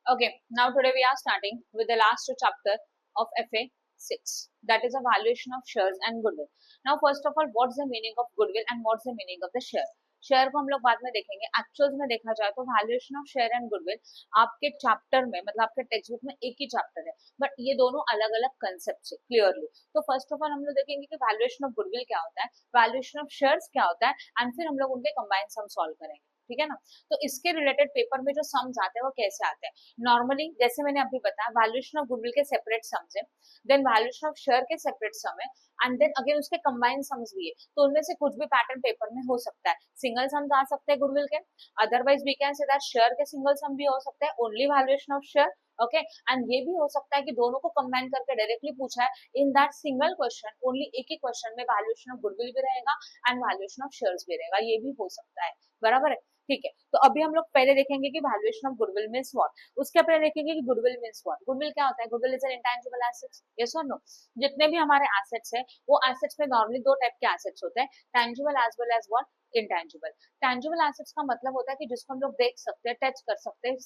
Okay, now today we are starting with the last chapter of FA 6, that is a valuation of shares and goodwill. Now, first of all, what's the meaning of goodwill and what's the meaning of the share? Share को हम लोग बाद में देखेंगे. Actuals में देखा जाए तो valuation of share and goodwill आपके चैप्टर में मतलब आपके टेक्स्ट बुक में एक ही चैप्टर है, बट ये दोनों अलग अलग कंसेप्ट है क्लियरली. तो फर्स्ट ऑफ ऑल हम लोग देखेंगे कि वैल्यूएशन ऑफ गुडविल क्या होता है, वैल्यूएशन ऑफ शेयर्स क्या होता है, एंड फिर हम लोग उनके कंबाइन सम सॉल्व करेंगे. ठीक है ना. तो इसके रिलेटेड पेपर में जो सम्स आते हैं वो कैसे आते हैं. नॉर्मली जैसे मैंने अभी बताया वैल्यूएशन ऑफ गुडविल के सेपरेट सम्स है, देन वैल्यूएशन ऑफ शेयर के सेपरेट सम है, एंड देन अगेन उसके कंबाइन सम्स भी है. तो उनमें से कुछ भी पैटर्न पेपर में हो सकता है. सिंगल सम्स आ सकते हैं गुडविल के, otherwise we can say that share के सिंगल सम भी हो सकता है, only valuation of share. Okay, and ये भी हो सकता है कि दोनों को कंबाइन करके डायरेक्टली पूछा है. In that single question only एक ही क्वेश्चन में वैल्यूएशन ऑफ गुडविल भी रहेगा एंड वैल्यूएशन ऑफ शेयर्स भी रहेगा. ये भी हो सकता है. बराबर है. ठीक है, तो अभी हम लोग पहले देखेंगे कि valuation of goodwill means what. उसके पहले देखेंगे कि गुडविल मींस व्हाट. गुडविल क्या होता है? Goodwill is an intangible assets. Yes और नो. जितने भी हमारे एसेट्स है वो एसेट्स में नॉर्मली दो टाइप के एसेट्स होते हैं, tangible as well as what, intangible. Tangible assets का मतलब होता है कि जिसको हम लोग देख सकते हैं, टच कर सकते हैं,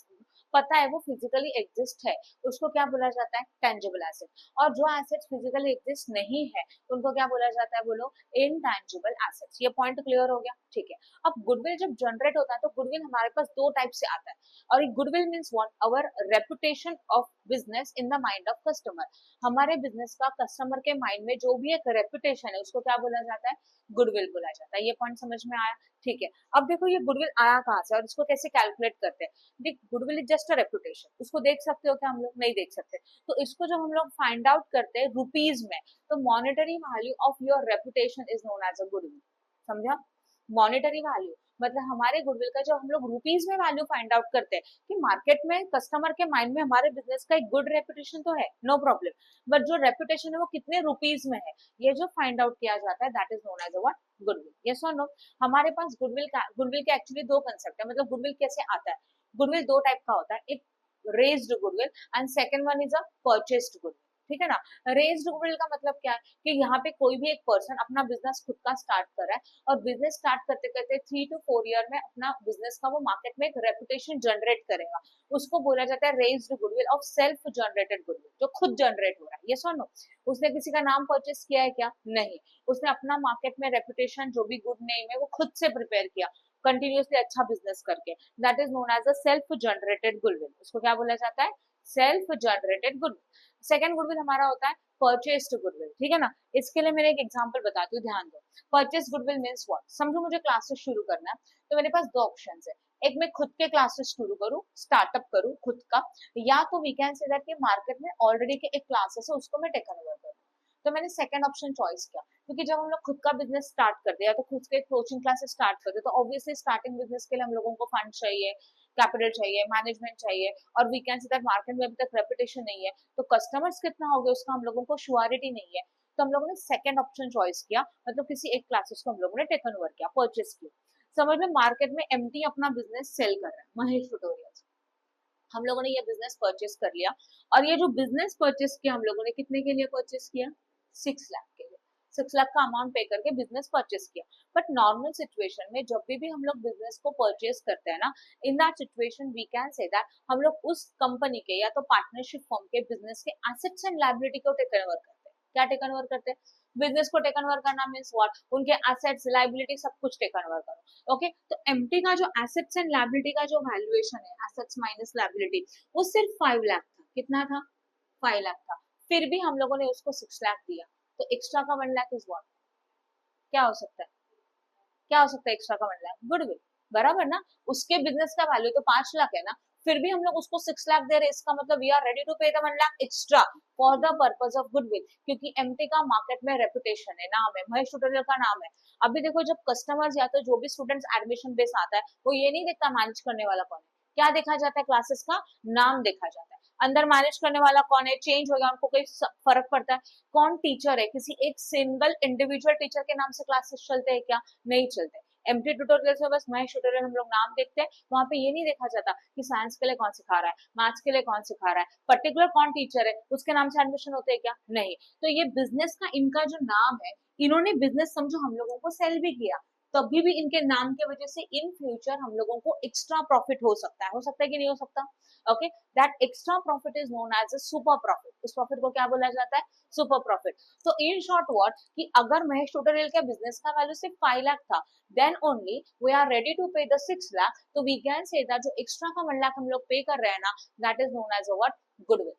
पता है वो फिजिकली एग्जिस्ट है, उसको क्या बोला जाता है? Tangible asset. और जो एसेट्स फिजिकली एग्जिस्ट नहीं है उनको क्या बोला जाता है? बोलो, इनटेंजिबल एसेट्स. ये पॉइंट क्लियर हो गया. ठीक है, अब गुडविल जब जनरेट होता है तो गुडविल हमारे पास दो टाइप से आता है. और एक goodwill means what, our reputation of business in the mind of customer. हमारे बिजनेस का कस्टमर के माइंड में जो भी एक रेपुटेशन है उसको क्या बोला जाता है? गुडविल बोला जाता है. ये पॉइंट समझ में आया. ठीक है, अब देखो ये गुडविल आया कहाँ से और इसको कैसे कैलकुलेट करते हैं. देख, goodwill is just a reputation. उसको देख सकते हो क्या? हम लोग नहीं देख सकते. तो इसको जब हम लोग फाइंड आउट करते हैं रुपीज में, तो monetary value of your reputation is known as a goodwill. समझा? मॉनेटरी वैल्यू मतलब हमारे गुडविल का जो हम लोग रुपीज में वैल्यू फाइंड आउट करते हैं कि मार्केट में कस्टमर के माइंड में हमारे बिजनेस का एक गुड रेपुटेशन तो है, नो प्रॉब्लम, बट जो रेपुटेशन है वो कितने रुपीज में है, ये जो फाइंड आउट किया जाता है that is known as a what, goodwill. Yes और नो. हमारे पास गुडविल के एक्चुअली दो कंसेप्ट है. मतलब गुडविल कैसे आता है? गुडविल दो टाइप का होता है, एक raised goodwill and second one is a purchased goodwill. ठीक है ना. रेज्ड गुडविल का मतलब क्या है कि यहाँ पे कोई भी एक पर्सन अपना बिजनेस खुद का स्टार्ट कर रहा है और बिजनेस स्टार्ट करते करते 3 to 4 ईयर में अपना बिजनेस का वो मार्केट में एक रेपुटेशन जनरेट करेगा. उसको बोला जाता है raised goodwill of self generated goodwill, जो खुद जनरेट हो रहा है. यस और नो. उसने किसी का नाम परचेस किया है क्या? नहीं. उसने अपना मार्केट में रेपुटेशन जो भी गुड नेम है वो खुद से प्रिपेयर किया कंटिन्यूसली अच्छा बिजनेस करके. That is known as a self generated goodwill. उसको क्या बोला जाता है? Self generated goodwill. Second goodwill हमारा होता है परचेस्ड गुडविल. ठीक है ना. इसके लिए मेरे एक एग्जांपल बताती हूँ, ध्यान दो. Purchase goodwill means what. समझो मुझे क्लासेस शुरू करना है तो मेरे पास दो ऑप्शंस है. एक मैं खुद के क्लासेस शुरू करूँ, स्टार्टअप करूँ खुद का, या तो वी कैन से दैट कि मार्केट में ऑलरेडी के एक क्लासेस है उसको मैं टेक ओवर करूँ. तो मैंने सेकंड ऑप्शन चॉइस किया क्योंकि जब हम लोग खुद का बिजनेस स्टार्ट करते हैं या तो खुद के कोचिंग क्लासेस स्टार्ट करते हैं तो ऑब्वियसली स्टार्टिंग बिजनेस के लिए हम लोगों को फंड चाहिए, कैपिटल चाहिए, मैनेजमेंट चाहिए, और we can say that market में अभी तक रेपुटेशन नहीं है तो कस्टमर्स कितना हो गया उसका हम लोगों को श्योरिटी नहीं है. तो हम लोगों ने सेकंड ऑप्शन चॉइस किया, मतलब किसी एक क्लासेस को हम लोगों ने टेकन ओवर किया, परचेस किया. समझ लो मार्केट में एमटी अपना बिजनेस सेल कर रहा है, महेश ट्यूटोरियल्स. हम लोगों ने ये बिजनेस परचेस कर लिया और ये जो बिजनेस परचेस किया हम लोगों ने कितने के लिए परचेस किया? 6 लाख के लिए. 6 लाख का अमाउंट पे करके बिजनेस परचेस किया. बट नॉर्मल सिचुएशन में जब भी हम लोग बिजनेस को परचेस करते हैं ना, in that situation we can say that हम लोग उस कंपनी के या तो पार्टनरशिप फॉर्म के बिजनेस के एसेट्स एंड लायबिलिटी को टेकन ओवर करते हैं. क्या टेकन ओवर करते हैं? बिजनेस को टेकन ओवर करना मीन्स व्हाट, उनके एसेट्स लायबिलिटी सब कुछ टेकन ओवर करो. ओके, तो एमटी का जो एसेट्स एंड लायबिलिटी का जो वैल्यूएशन है, एसेट्स माइनस लायबिलिटी, वो सिर्फ 5 लाख था. कितना था? 5 लाख था. फिर भी हम लोगों ने उसको 6 लाख दिया. तो एक्स्ट्रा का 1 लाख इज व्हाट? क्या हो सकता है? क्या हो सकता है एक्स्ट्रा का 1 लाख? गुडविल. बराबर ना. उसके बिजनेस का वैल्यू तो 5 लाख है ना, फिर भी हम लोग उसको 6 लाख दे रहे. इसका मतलब we are ready to pay the 1 lakh extra for the purpose of goodwill, क्योंकि एमटी का मार्केट में रेपुटेशन है, नाम है, महेश ट्यूटोरियल का नाम है. अभी देखो जब कस्टमर्स या तो जो भी स्टूडेंट्स एडमिशन बेस आता है वो ये नहीं देखता मैनेज करने वाला कौन है. क्या देखा जाता है? क्लासेस का नाम देखा जाता है. अंदर मैनेज करने वाला कौन है, चेंज हो गया, उनको कोई फर्क पड़ता है? कौन टीचर है, किसी एक सिंगल इंडिविजुअल टीचर के नाम से क्लासेस चलते हैं क्या? नहीं चलते. एमटी ट्यूटोरियल में बस महेश ट्यूटोरियल हम लोग नाम देखते हैं. वहां पे ये नहीं देखा जाता कि साइंस के लिए कौन सिखा रहा है, मैथ्स के लिए कौन सिखा रहा है, पर्टिकुलर कौन टीचर है उसके नाम से एडमिशन होते हैं क्या? नहीं. तो ये बिजनेस का इनका जो नाम है, इन्होंने बिजनेस समझो हम लोगों को सेल भी किया. तभी भी इनके नाम के वजह से इन फ्यूचर हम लोगों को एक्स्ट्रा प्रॉफिट हो सकता है कि नहीं हो सकता? Okay, that extra profit is known as a super profit. उस प्रॉफिट को क्या बोला जाता है? Super profit. तो इन शॉर्ट व्हाट, कि अगर महेश ट्यूटोरियल के बिजनेस का वैल्यू सिर्फ 5 लाख था, then only we are ready to pay the 6 lakh, तो वी कैन से दैट जो एक्स्ट्रा का 1 लाख हम लोग पे कर रहे हैं ना, that is known as a what? Goodwill.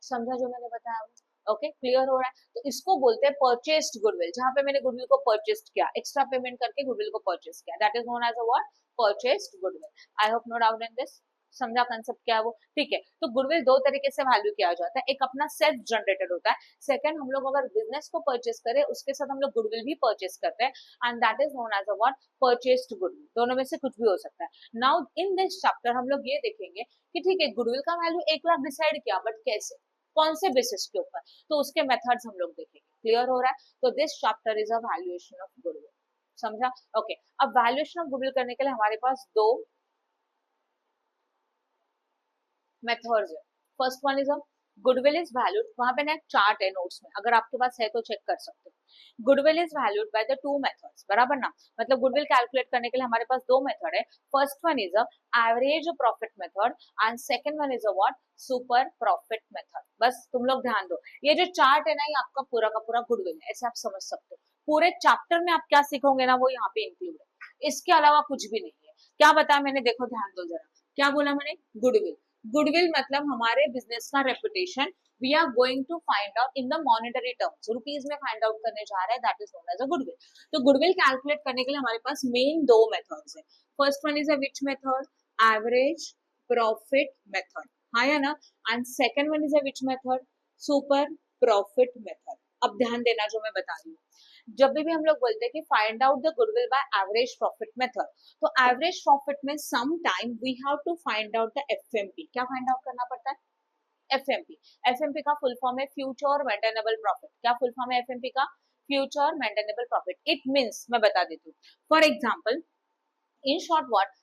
समझा जो मैंने बताया? ओके, क्लियर हो रहा है? तो इसको बोलते हैं परचेस्ड गुडविल। जहां पे मैंने गुडविल को परचेस्ड किया, एक्स्ट्रा पेमेंट करके गुडविल को परचेस किया, that is known as a what? Purchased goodwill. I hope no doubt in this. समझा कंसेप्ट क्या है वो? ठीक है। तो गुडविल दो तरीके से वैल्यू किया जाता है, एक अपना सेल्फ जनरेटेड होता है, सेकंड हम लोग अगर बिजनेस को परचेस करें उसके साथ हम लोग गुडविल भी परचेस करते हैं, and that is known as a what? Purchased goodwill. दोनों में से कुछ भी हो सकता है। नाउ इन दिस चैप्टर हम लोग ये देखेंगे कि ठीक है, गुडविल का वैल्यू 1 लाख डिसाइड किया, बट कैसे, कौन से बेसिस के ऊपर, तो उसके मेथड्स हम लोग देखेंगे। क्लियर हो रहा है? तो this chapter is a valuation of goodwill. समझा? ओके, अब वैल्यूएशन ऑफ गुडविल करने के लिए हमारे पास दो मेथड्स है। First one is a goodwill is valued, वहां पे ना एक चार्ट है नोट्स में, अगर आपके पास है तो चेक कर सकते हो। Goodwill is valued by the two methods, बराबर ना? मतलब गुडविल कैलकुलेट करने के लिए हमारे पास दो मेथड है। First one is a average profit method and second one is a what? Super profit method. बस तुम लोग ध्यान दो, ये जो चार्ट है ना, ये आपका पूरा का पूरा गुडविल है, ऐसे आप समझ सकते हो। पूरे चैप्टर में आप क्या सीखोगे ना, वो यहाँ पे इंक्लूड है, इसके अलावा कुछ भी नहीं है। क्या बताया मैंने? देखो ध्यान दो जरा, क्या बोला मैंने? गुडविल। गुडविल मतलब हमारे बिजनेस का reputation, we are going to find out in the monetary terms, rupees में फाइंड आउट करने जा रहे हैं, that is known as a goodwill. तो गुडविल कैलकुलेट करने के लिए हमारे पास मेन दो मेथड्स है। First one is a which method? Average profit method, हाँ या ना? And second one is a which method? Super profit method. अब ध्यान देना जो मैं बता रही हूँ, जब भी हम लोग बोलते हैं कि find out the goodwill by average profit method, तो एवरेज प्रॉफिट में some time we have to find out the FMP. क्या फाइंड आउट करना पड़ता है? एफएमपी। एफएमपी का फुल फॉर्म है फ्यूचर मेंटेनेबल प्रॉफिट। क्या फुल फॉर्म है एफएमपी का? Future maintainable profit. It means, मैं बता देती हूँ, for example, in short what,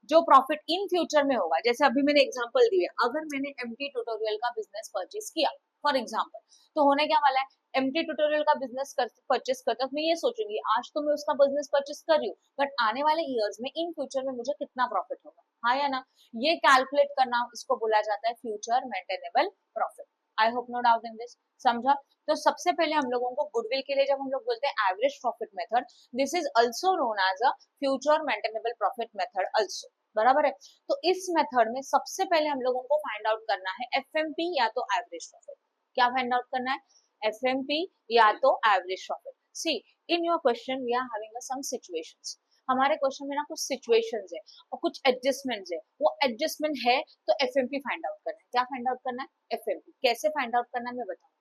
जो प्रॉफिट इन फ्यूचर में होगा, जैसे अभी मैंने एग्जांपल दिया, अगर मैंने एमटी ट्यूटोरियल का बिजनेस परचेस किया फॉर एग्जांपल, तो होने क्या वाला है? एमटी ट्यूटोरियल का बिजनेस परचेस करता, मैं ये सोचूंगी आज तो मैं उसका बिजनेस परचेस कर रही हूँ, बट आने वाले ईयर्स में, इन फ्यूचर में मुझे कितना प्रॉफिट होगा, हाँ या ना? ये कैलकुलेट करना, इसको बोला जाता है future maintainable profit. I hope no doubt in this. समझा? तो सबसे पहले हम लोगों को गुडविल के लिए जब हम लोग बोलते हैं average profit method, this is also known as a future maintainable profit method also, बराबर है? तो इस मेथड में सबसे पहले हम लोगों को फाइंड आउट करना है एफएमपी या तो एवरेज प्रॉफिट। क्या फाइंड आउट करना है? एफएमपी या तो average profit. See, in your question we are having some situations, हमारे क्वेश्चन में ना कुछ सिचुएशंस है और कुछ एडजस्टमेंट्स है, वो एडजस्टमेंट है तो एफएमपी फाइंड आउट करना है। क्या फाइंड आउट करना है? एफएमपी। कैसे फाइंड आउट करना है मैं बताऊंगी,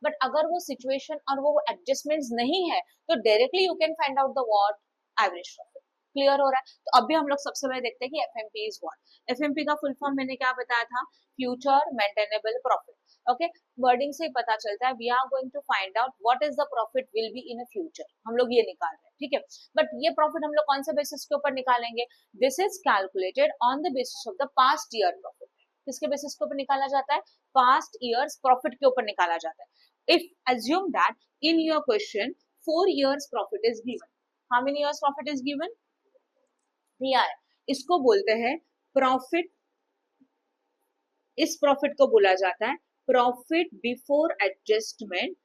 बट अगर वो सिचुएशन और वो एडजस्टमेंट्स नहीं है, तो directly you can find out the what? Average profit. Clear हो रहा है? तो अभी हम लोग सबसे पहले देखते हैं कि एफएमपी इज व्हाट। एफएमपी का फुल फॉर्म मैंने क्या बताया था? Future maintainable profit. Okay, wording से ही पता चलता है, we are going to find out what is the profit will be in a future, हम लोग ये निकाल रहे हैं, ठीक है? बट ये प्रॉफिट हम लोग कौन से बेसिस के ऊपर निकालेंगे? This is calculated on the basis of the past year profit. किसके बेसिस के ऊपर निकाला जाता है? पास्ट ईयर्स प्रॉफिट के ऊपर निकाला जाता है। If assume that in your question 4 years profit is given, how many years profit is given? दिया है, इसको बोलते हैं प्रॉफिट। इस प्रॉफिट को बोला जाता है profit before adjustment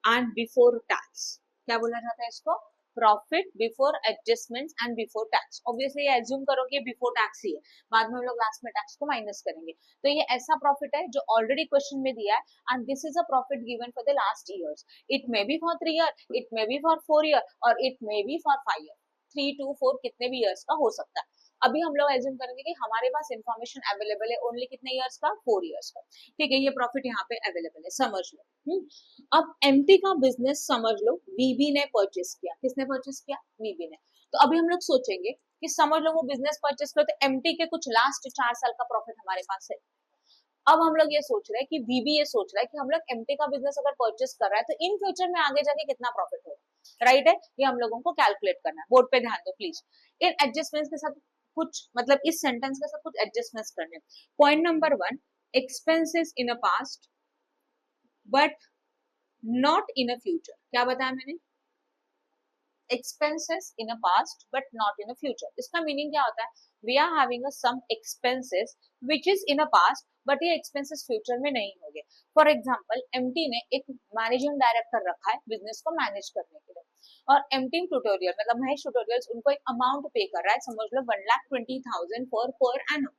and before tax. क्या बोला जाता है इसको? Profit before adjustments and before tax. Obviously assume करो कि बिफोर टैक्स ही है, बाद में हम लोग लास्ट में टैक्स को माइनस करेंगे। तो ये ऐसा प्रॉफिट है जो ऑलरेडी क्वेश्चन में दिया है, and this is a profit given for the last years. It may be for 3 year, it may be for 4 year, और it may be for 5 year. 3 to 4 कितने भी ईयर्स का हो सकता है। अभी हम लोग एज्यूम करेंगे कि हमारे पास इंफॉर्मेशन अवेलेबल है ओनली कितने ईयर्स का? 4 ईयर्स का। ठीक है, ये प्रॉफिट यहाँ पे अवेलेबल है, समझ लो। अब एमटी का बिजनेस समझ लो, वीबी ने परचेस किया। किसने परचेस किया? वीबी ने। तो अभी हम लोग सोचेंगे कि समझ लो वो बिजनेस परचेस करो, तो एमटी के कुछ लास्ट 4 साल का प्रॉफिट हमारे पास है। अब हम लोग ये सोच रहे हैं कि वीबी ये सोच रहा है कि हम लोग एमटी का बिजनेस अगर परचेस कर रहा है तो इन फ्यूचर में आगे जाके कितना प्रॉफिट होगा, राइट है? ये हम लोगों को कैलकुलेट करना है। बोर्ड पे ध्यान दो प्लीज। इन एडजस्टमेंट्स के साथ कुछ, मतलब इस सेंटेंस के साथ कुछ एडजस्टमेंट्स करने। Point number 1, expenses in a past but not in a future. क्या बताया मैंने? expenses in a past but not in a future. इसका मीनिंग क्या होता है? We are having a some expenses which is in a past but ये expenses future में नहीं होंगे. For example, MT ने एक मैनेजिंग डायरेक्टर रखा है बिजनेस को मैनेज करने के लिए, और MT ट्यूटोरियल मतलब महेश ट्यूटोरियल्स उनको एक अमाउंट पे कर रहा है, समझ लो 1,20,000 per annum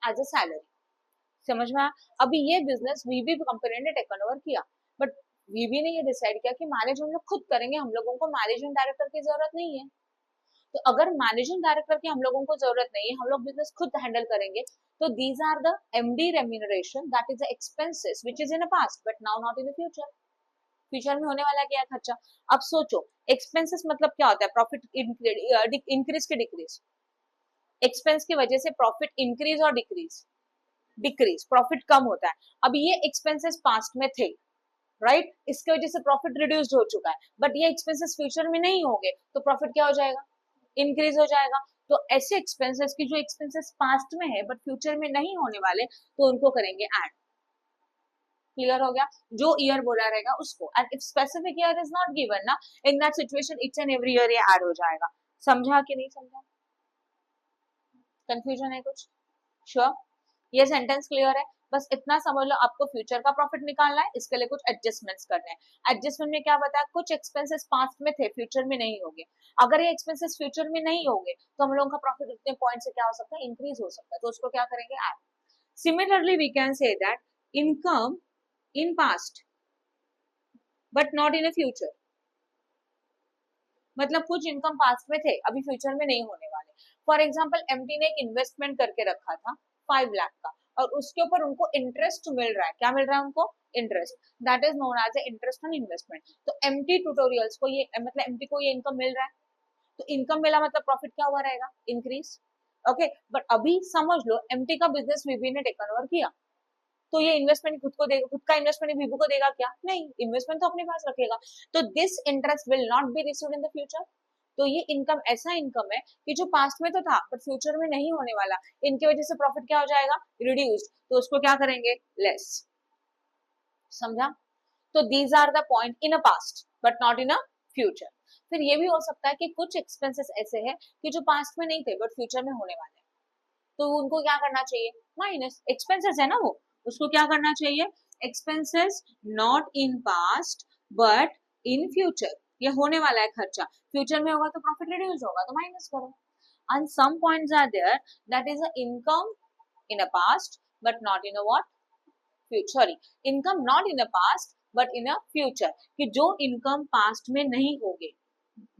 as a salary. समझ में आया? अभी ये बिजनेस वीबी कंपनी ने टेकन ओवर किया, बट वीबी ने ये डिसाइड किया कि मैनेज हम लोग खुद करेंगे, हम लोगों को मैनेजिंग डायरेक्टर की जरूरत नहीं है. तो अगर मैनेजिंग डायरेक्टर की हम लोगों को जरूरत नहीं है, हम लोग बिजनेस खुद हैंडल करेंगे, तो these are the MD remuneration that is the expenses which is in the past but now not in the future. Future में होने वाला क्या है खर्चा? अब सोचो, एक्सपेंसेस मतलब क्या होता है? प्रॉफिट इंक्रीज की डिक्रीज. एक्सपेंस की वजह से प्रॉफिट इंक्रीज और डिक्रीज. डिक्रीज, प्रॉफिट कम होता है. अब ये एक्सपेंसेस पास्ट में थे, राइट, इसकी वजह से प्रॉफिट रिड्यूस्ड हो चुका है, बट ये एक्सपेंसेस फ्यूचर में नहीं होंगे, तो प्रॉफिट क्या हो जाएगा? इंक्रीज हो जाएगा. तो ऐसे एक्सपेंसेस की जो एक्सपेंसेस पास्ट में है बट फ्यूचर में नहीं होने वाले, तो उनको करेंगे ऐड. क्लियर हो गया? जो ईयर बोला रहेगा उसको, and if specific year is not given ना, in that situation it's and every year ये ऐड हो जाएगा. समझा कि नहीं समझा? कंफ्यूजन है कुछ? श्योर? ये सेंटेंस क्लियर है? बस इतना समझ लो, आपको फ्यूचर का प्रॉफिट निकालना है, इसके लिए कुछ एडजस्टमेंट्स करने हैं. एडजस्टमेंट में क्या बताया? कुछ एक्सपेंसेस पास्ट में थे, फ्यूचर में नहीं होंगे. अगर ये एक्सपेंसेस फ्यूचर में नहीं होंगे, तो हम लोगों का प्रॉफिट उतने पॉइंट से क्या हो सकता है? इंक्रीज हो सकता है. तो उसको क्या करेंगे? Add. Similarly we can say that income in past but not in a future. मतलब कुछ इनकम पास्ट में थे, अभी फ्यूचर में नहीं होने वाले. फॉर एग्जाम्पल, एमडी ने एक इन्वेस्टमेंट करके रखा था 5 लाख का, और उसके ऊपर उनको इंटरेस्ट मिल रहा है. क्या मिल रहा है उनको? Interest. That is known as interest on investment. तो एमटी ट्यूटोरियल्स को ये मतलब एमटी को ये इनकम मिल रहा है, तो इनकम मिला मतलब प्रॉफिट क्या हुआ रहेगा? इंक्रीज. ओके, बट अभी समझ लो एमटी का बिजनेस वीबी ने टेकन ओवर किया, तो ये इन्वेस्टमेंट खुद को देगा, खुद का इन्वेस्टमेंट वीबू को देगा क्या? नहीं, इन्वेस्टमेंट तो अपने पास रखेगा. तो this interest will not be received in the future. तो ये इनकम ऐसा इनकम है कि जो पास्ट में तो था बट फ्यूचर में नहीं होने वाला, इनकी वजह से प्रॉफिट क्या हो जाएगा? रिड्यूस्ड. तो उसको क्या करेंगे? लेस. समझा? तो these are the point in a past but not in a future. फिर ये भी हो सकता है कि कुछ एक्सपेंसेस ऐसे हैं कि जो पास्ट में नहीं थे बट फ्यूचर में होने वाले हैं, तो उनको क्या करना चाहिए? माइनस. एक्सपेंसेस है ना वो, उसको क्या करना चाहिए? Expenses not in past but in future. ये होने वाला है खर्चा, फ्यूचर में होगा तो प्रॉफिट रिड्यूस होगा, तो माइनस करो. And some points are there that is a income in a past but not in a what? Future. Sorry, income not in a past but in a future, कि जो income past में नहीं होगे,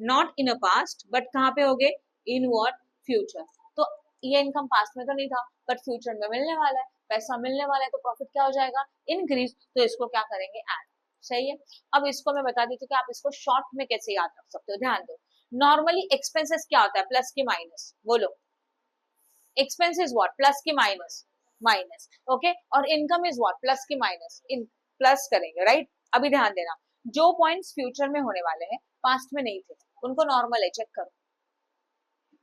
not in a past but कहाँ पे होगे? In what? Future. तो ये इनकम पास्ट में तो नहीं था बट फ्यूचर में मिलने वाला है, पैसा मिलने वाला है, तो प्रॉफिट क्या हो जाएगा? इंक्रीज. तो इसको क्या करेंगे? ऐड. सही है? अब इसको मैं बता देती हूँ कि आप इसको शॉर्ट में कैसे याद रख सकते हो. ध्यान दो, नॉर्मली एक्सपेंसेस क्या होता है? प्लस की माइनस. बोलो, एक्सपेंसेस व्हाट? प्लस की माइनस. माइनस. ओके, और इनकम इज व्हाट? प्लस की माइनस. इन प्लस करेंगे, राइट? अभी ध्यान देना, जो पॉइंट्स फ्यूचर में होने वाले हैं, पास्ट में नहीं थे, उनको नॉर्मल है, चेक करो,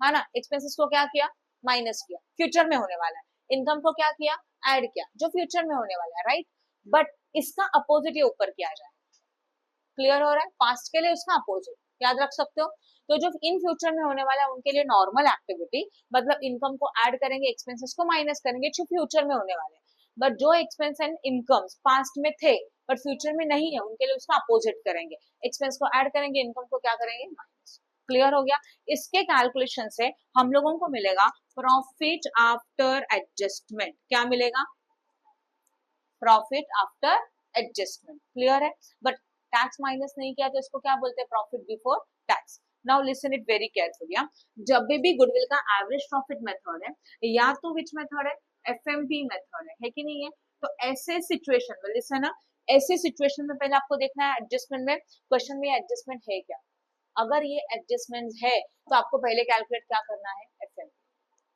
है ना? एक्सपेंसेस को क्या किया? माइनस किया, फ्यूचर में होने वाला है. इनकम को क्या किया? ऐड किया, जो फ्यूचर में होने वाला है, राइट? बट इसका अपोजिट ये ऊपर किया जाए. क्लियर हो रहा है? पास्ट के लिए उसका अपोजिट याद रख सकते हो. तो जो इन फ्यूचर में होने वाला है उनके लिए नॉर्मल एक्टिविटी, मतलब इनकम को ऐड करेंगे, एक्सपेंसेस को माइनस करेंगे, जो फ्यूचर में होने वाले. बट जो एक्सपेंस एंड इनकम पास्ट में थे बट फ्यूचर में नहीं है, उनके लिए उसका अपोजिट करेंगे. एक्सपेंस को ऐड करेंगे, इनकम को क्या करेंगे? माइनस. क्लियर हो गया? इसके कैलकुलेशन से हम लोगों को मिलेगा प्रॉफिट आफ्टर एडजस्टमेंट. क्या मिलेगा? Profit after adjustment. क्लियर है? बट टैक्स माइनस नहीं किया तो इसको क्या बोलते हैं? Profit before tax. Now listen it very carefully. जब भी गुडविल का एवरेज प्रॉफिट मेथड है, या तो विच मेथड है? एफएमपी मेथड है कि नहीं है? तो ऐसे सिचुएशन में लिसन, ऐसे सिचुएशन में पहले आपको देखना है एडजस्टमेंट में, क्वेश्चन में एडजस्टमेंट है क्या. अगर ये एडजस्टमेंट है तो आपको पहले कैलकुलेट क्या करना है? एफएमपी.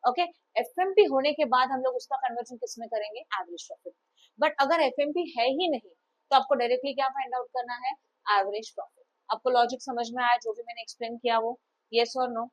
ओके, एफएमपी होने के बाद हम लोग उसका कन्वर्जन किस में करेंगे? Average profit. बट अगर एफएमपी है ही नहीं, तो आपको डायरेक्टली क्या फाइंड आउट करना है? Average profit. आपको लॉजिक समझ में आया जो भी मैंने एक्सप्लेन किया वो? यस और नो?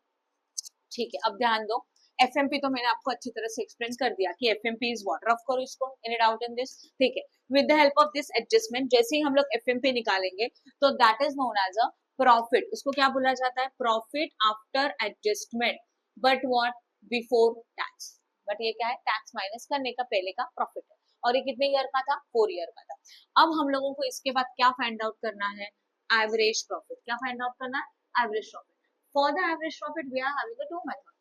ठीक है, अब ध्यान दो. एफएमपी तो मैंने आपको अच्छी तरह से एक्सप्लेन कर दिया कि एफएमपी इज व्हाट. रफ करो इसको, एनी डाउट इन दिस? ठीक है, with the help of this adjustment जैसे ही हम लोग एफएमपी निकालेंगे, तो that is known as a profit, उसको क्या बोला जाता है, profit after adjustment, but what, before tax. But ये क्या है, टैक्स माइनस करने का पहले का प्रॉफिट है, और ये कितने ईयर का था, 4 ईयर का था। अब हम लोगों को इसके बाद क्या फाइंड आउट करना है, एवरेज प्रॉफिट। क्या फाइंड आउट करना है, average profit. For the average profit we are having two method.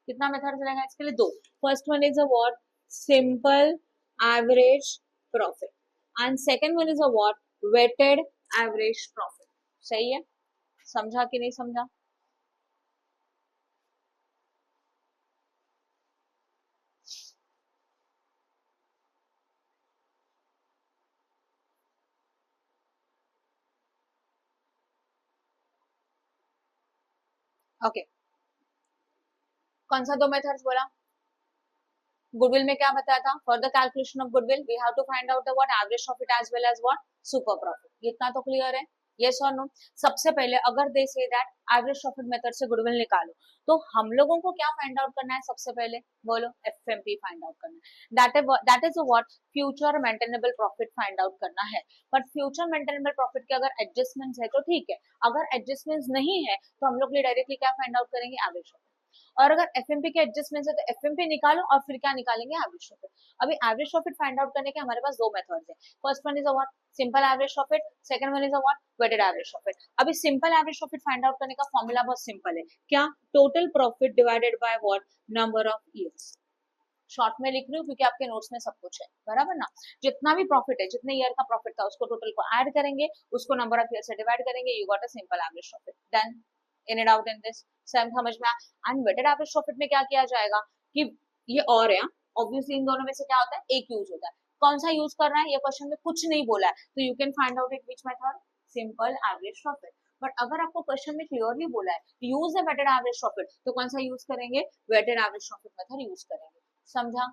कितना मेथड चलेगा इसके लिए, दो। First one is a what, simple average profit, and second one is a what, weighted average profit. सही है, समझा कि नहीं समझा? Okay okay. कौन सा दो मेथड्स बोला, गुडविल में क्या बताया था, for the calculation of goodwill we have to find out the what, average profit as well as what, super profit. इतना तो क्लियर है, यस और नो? सबसे पहले अगर they say that average profit method से गुडविल निकालो, तो हम लोगों को क्या फाइंड आउट करना है, सबसे पहले बोलो, एफएमपी फाइंड आउट करना है। That is what, future maintainable profit find out करना है। बट फ्यूचर मेंटेनेबल प्रॉफिट के अगर एडजस्टमेंट्स है तो ठीक है, अगर एडजस्टमेंट्स नहीं है तो हम लोग डायरेक्टली क्या फाइंड आउट करेंगे, एवरेज प्रॉफिट। और अगर एफएमपी के एडजस्टमेंट है तो एफएमपी निकालो और फिर क्या निकालेंगे, एवरेज प्रॉफिट। अभी एवरेज प्रॉफिट फाइंड आउट करने के हमारे पास दो मेथड्स है। First one is what, simple average profit, second one is what, weighted average profit. अभी simple average profit find out करने का फॉर्मूला बहुत सिंपल है, क्या, total profit divided by what, number of years. Short में लिख रही हूँ क्योंकि आपके नोट्स में सब कुछ है, बराबर ना? जितना भी प्रॉफिट है, जितने ईयर का प्रॉफिट था उसको टोटल को ऐड करेंगे, उसको नंबर ऑफ ईयर से डिवाइड करेंगे, you got a simple average profit. Then in and out in this, समझ में? एंड वेटेड एवरेज प्रॉफिट में क्या किया जाएगा कि ये और है, ऑब्वियसली इन दोनों में से क्या होता है, एक यूज होता है। कौन सा यूज कर रहा है, ये क्वेश्चन में कुछ नहीं बोला है, तो you can find out it which method, simple average profit. But अगर आपको क्वेश्चन में क्लियरली बोला है use the weighted average profit, तो कौन सा यूज करेंगे, weighted average profit method use करेंगे। समझा?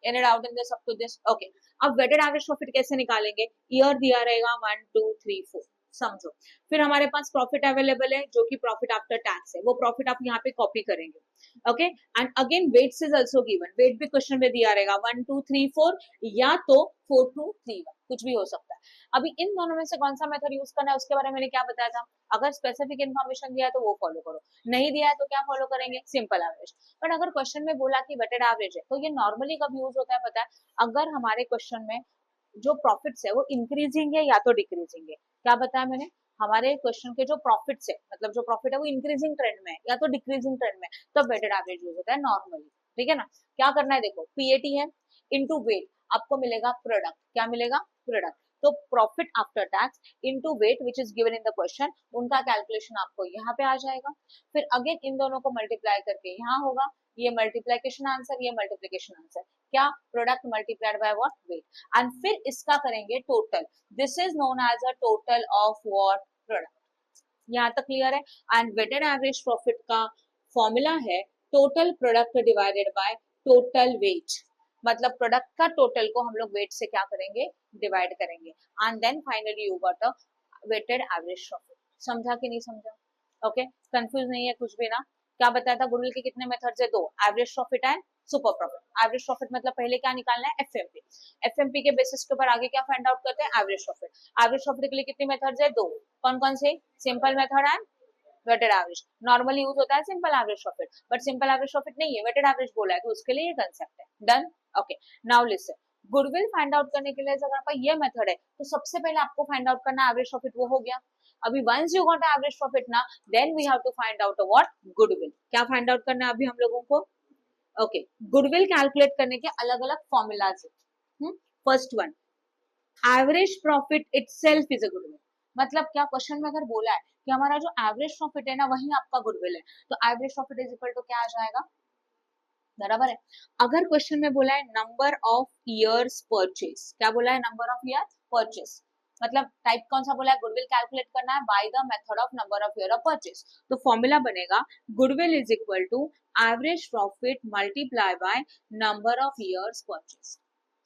In and out in this, up to this, okay. अब वेटेड एवरेज प्रॉफिट कैसे निकालेंगे, ईयर दिया रहेगा 1 2 3 4, समझो। फिर हमारे पास प्रॉफिट अवेलेबल है जो कि प्रॉफिट आफ्टर टैक्स है, वो प्रॉफिट आप यहाँ पे कॉपी करेंगे, okay. And again weights is also given, weight भी क्वेश्चन में दिया रहेगा 1 2 3 4 या तो 4 2 3 1, कुछ भी हो सकता है। अभी इन दोनों में से कौन सा मेथड यूज करना है उसके बारे में मैंने क्या बताया था, अगर स्पेसिफिक इन्फॉर्मेशन दिया है तो वो फॉलो करो, नहीं दिया है तो क्या फॉलो करेंगे, सिंपल एवरेज। बट अगर क्वेश्चन में बोला कि वेटेड एवरेज है, तो ये नॉर्मली कब यूज होता है पता है, अगर हमारे क्वेश्चन में जो प्रॉफिट्स है वो इंक्रीजिंग है या तो डिक्रीजिंग है। क्या बताया मैंने, हमारे क्वेश्चन के जो प्रॉफिट्स है, मतलब जो प्रॉफिट है वो इंक्रीजिंग ट्रेंड में है या तो डिक्रीजिंग ट्रेंड में, तब वेटेड एवरेज यूज होता है नॉर्मली, ठीक है ना? क्या करना है, देखो, पीएटी है इनटू वेट, आपको मिलेगा प्रोडक्ट, क्या मिलेगा, प्रोडक्ट। तो profit after tax into wait which is given in the question, उनका कैलकुलेशन आपको यहाँ पे आ जाएगा। फिर अगेन इन दोनों को मल्टीप्लाई करके यहाँ होगा, ये मल्टीप्लीकेशन आंसर, ये मल्टीप्लीकेशन आंसर, क्या, product multiplied by what, weight. And फिर इसका करेंगे total, this is known as a total of what, product. यहाँ तक क्लियर है? एंड वेटेड एवरेज प्रॉफिट का फॉर्मूला है total product divided by total weight, मतलब प्रोडक्ट का टोटल को हम लोग वेट से क्या करेंगे, डिवाइड करेंगे, and then finally you got a weighted average profit. समझा कि नहीं समझा? ओके, कंफ्यूज नहीं है कुछ भी ना? क्या बताया था, गुडविल के कितने मेथड्स है, दो, average profit and super profit. Average profit मतलब पहले क्या निकालना है, एफएमपी, एफएमपी के बेसिस के ऊपर आगे क्या फाइंड आउट करते हैं, एवरेज प्रॉफिट। एवरेज प्रॉफिट के लिए कितने मेथड्स है, दो, कौन कौन से, simple method and weighted average. Normal use होता है simple average profit, but simple average profit नहीं है, वेटेड एवरेज बोला है, तो उसके लिए ये कंसेप्ट है। Done, okay. Now listen, goodwill find out करने के लिए अगर आपका ये मेथड है तो सबसे पहले आपको फाइंड आउट करना एवरेज प्रॉफिट, वो हो गया। अभी once you got average profit ना, then we have to find out what, goodwill. क्या फाइंड आउट करना है अभी हम लोगों को, ओके। गुडविल कैलकुलेट करने के अलग अलग फॉर्मूलाज है। First one, average profit itself is a goodwill. मतलब क्या, क्वेश्चन में अगर बोला है कि हमारा जो एवरेज प्रॉफिट है ना वही आपका गुडविल है, तो average profit is equal to क्या आ जाएगा, बराबर है। अगर क्वेश्चन में बोला है नंबर ऑफ ईयर्स परचेज, क्या बोला है, नंबर ऑफ ईयर परचेज, मतलब टाइप कौन सा बोला है, गुडविल कैलकुलेट करना है by the method of number of year of purchase, तो फॉर्मूला बनेगा goodwill is equal to average profit multiply by number of years purchase.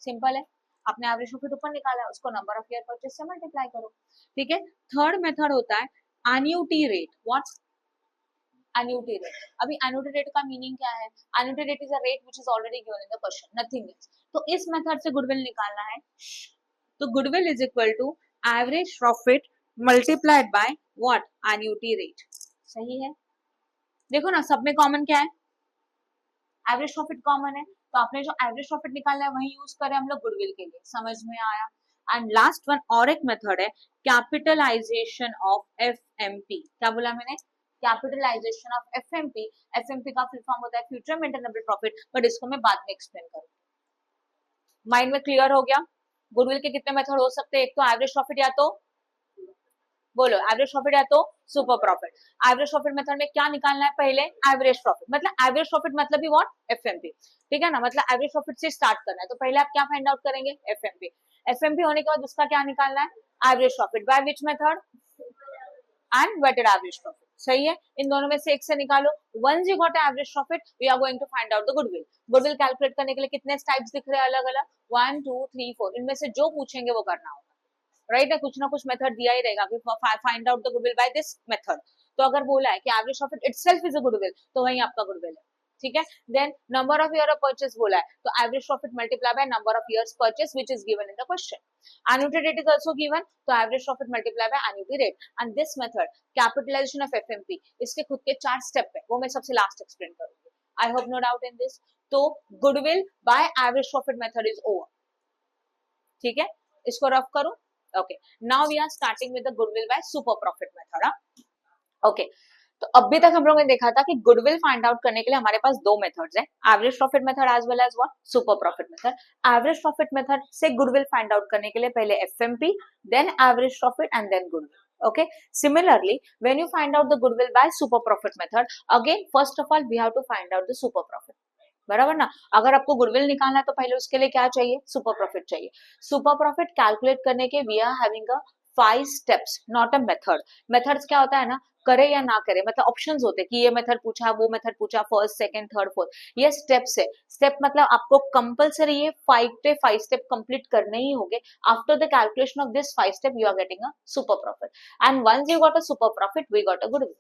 Simple है, आपने एवरेज प्रॉफिट ऊपर निकाला है, उसको नंबर ऑफ ईयर परचेज से मल्टीप्लाई करो, ठीक है। थर्ड मेथड होता है annuity rate, what's annuity rate। अभी annuity rate का मीनिंग क्या है, annuity rate is a rate which is already given in the question, nothing else। तो इस मेथड से गुडविल निकालना है, तो goodwill is equal to average profit multiplied by what, annuity rate. सही है। देखो ना सब में कॉमन क्या है, एवरेज प्रॉफिट कॉमन है, तो आपने जो एवरेज प्रॉफिट निकालना है वही यूज करें हम लोग गुडविल के लिए। समझ में आया। एंड लास्ट वन और एक मेथड है कैपिटलाइजेशन ऑफ एफएमपी। क्या बोला मैंने, कैपिटलाइजेशन ऑफ एफएमपी। एफएमपी का फुल फॉर्म होता है फ्यूचर मेंटेनेबल प्रॉफिट, बट इसको मैं बाद में एक्सप्लेन करूंगी। माइंड में क्लियर हो गया। गुडविल के कितने मेथड हो सकते हैं, एक तो एवरेज प्रॉफिट, या तो बोलो एवरेज प्रॉफिट या तो super profit. Average profit method में क्या निकालना है, पहले एवरेज प्रॉफिट, मतलब एवरेज प्रॉफिट मतलब ही व्हाट, एफएमपी। ठीक है ना, मतलब एवरेज प्रॉफिट से स्टार्ट करना है, तो पहले आप क्या फाइंड आउट करेंगे, एफएमपी। एफएमपी होने के बाद उसका क्या निकालना है, average profit. By which method, and weighted average profit. सही है, इन दोनों में से एक से निकालो। Once you got average profit we are going to find out the goodwill. Goodwill calculate करने के लिए कितने टाइप्स दिख रहे हैं अलग अलग, 1 2 3 4, इनमें से जो पूछेंगे वो करना होगा। राइट है, कुछ ना कुछ मेथड दिया ही रहेगा कि find out the goodwill by this method. तो अगर बोला है कि average profit itself is a goodwill, तो वही आपका गुडविल है। ठीक है, then number of year of purchase बोला है, तो average profit multiply by number of years purchase which is given in the question. Annuity rate is also given, तो average profit multiply by annuity rate. And this method capitalization of FMP, इसके खुद के 4 step है, वो मैं सबसे last explain करूंगी। I hope no doubt in this. तो goodwill by average profit method is over. ठीक है, इसको रफ करूं। Okay, now we are starting with the goodwill by super profit method. Okay, तो अभी तक हम लोगों ने देखा था कि गुडविल फाइंड आउट करने के लिए हमारे पास दो मेथड्स हैं, average profit method as well as what, super profit method. Average profit method से गुडविल फाइंड आउट करने के लिए पहले FMP, then average profit and then goodwill. Okay, similarly when you find out the goodwill by super profit method, again first of all we have to find out the super profit। बराबर ना, अगर आपको goodwill निकालना है तो पहले उसके लिए क्या चाहिए, सुपर प्रॉफिट चाहिए। सुपर प्रॉफिट कैलकुलेट करने के we are having a 5 steps, not a method. Methods क्या होता है ना, करे या ना करे, मतलब ऑप्शंस होते हैं कि ये मेथड पूछा, वो मेथड पूछा, फर्स्ट सेकंड थर्ड फोर्थ। ये स्टेप्स है। स्टेप मतलब आपको कंपलसरी ये 5 स्टेप कंप्लीट करने ही होंगे। After the calculation of this 5 step you are getting a super profit, and once you got a super profit we got a goodwill.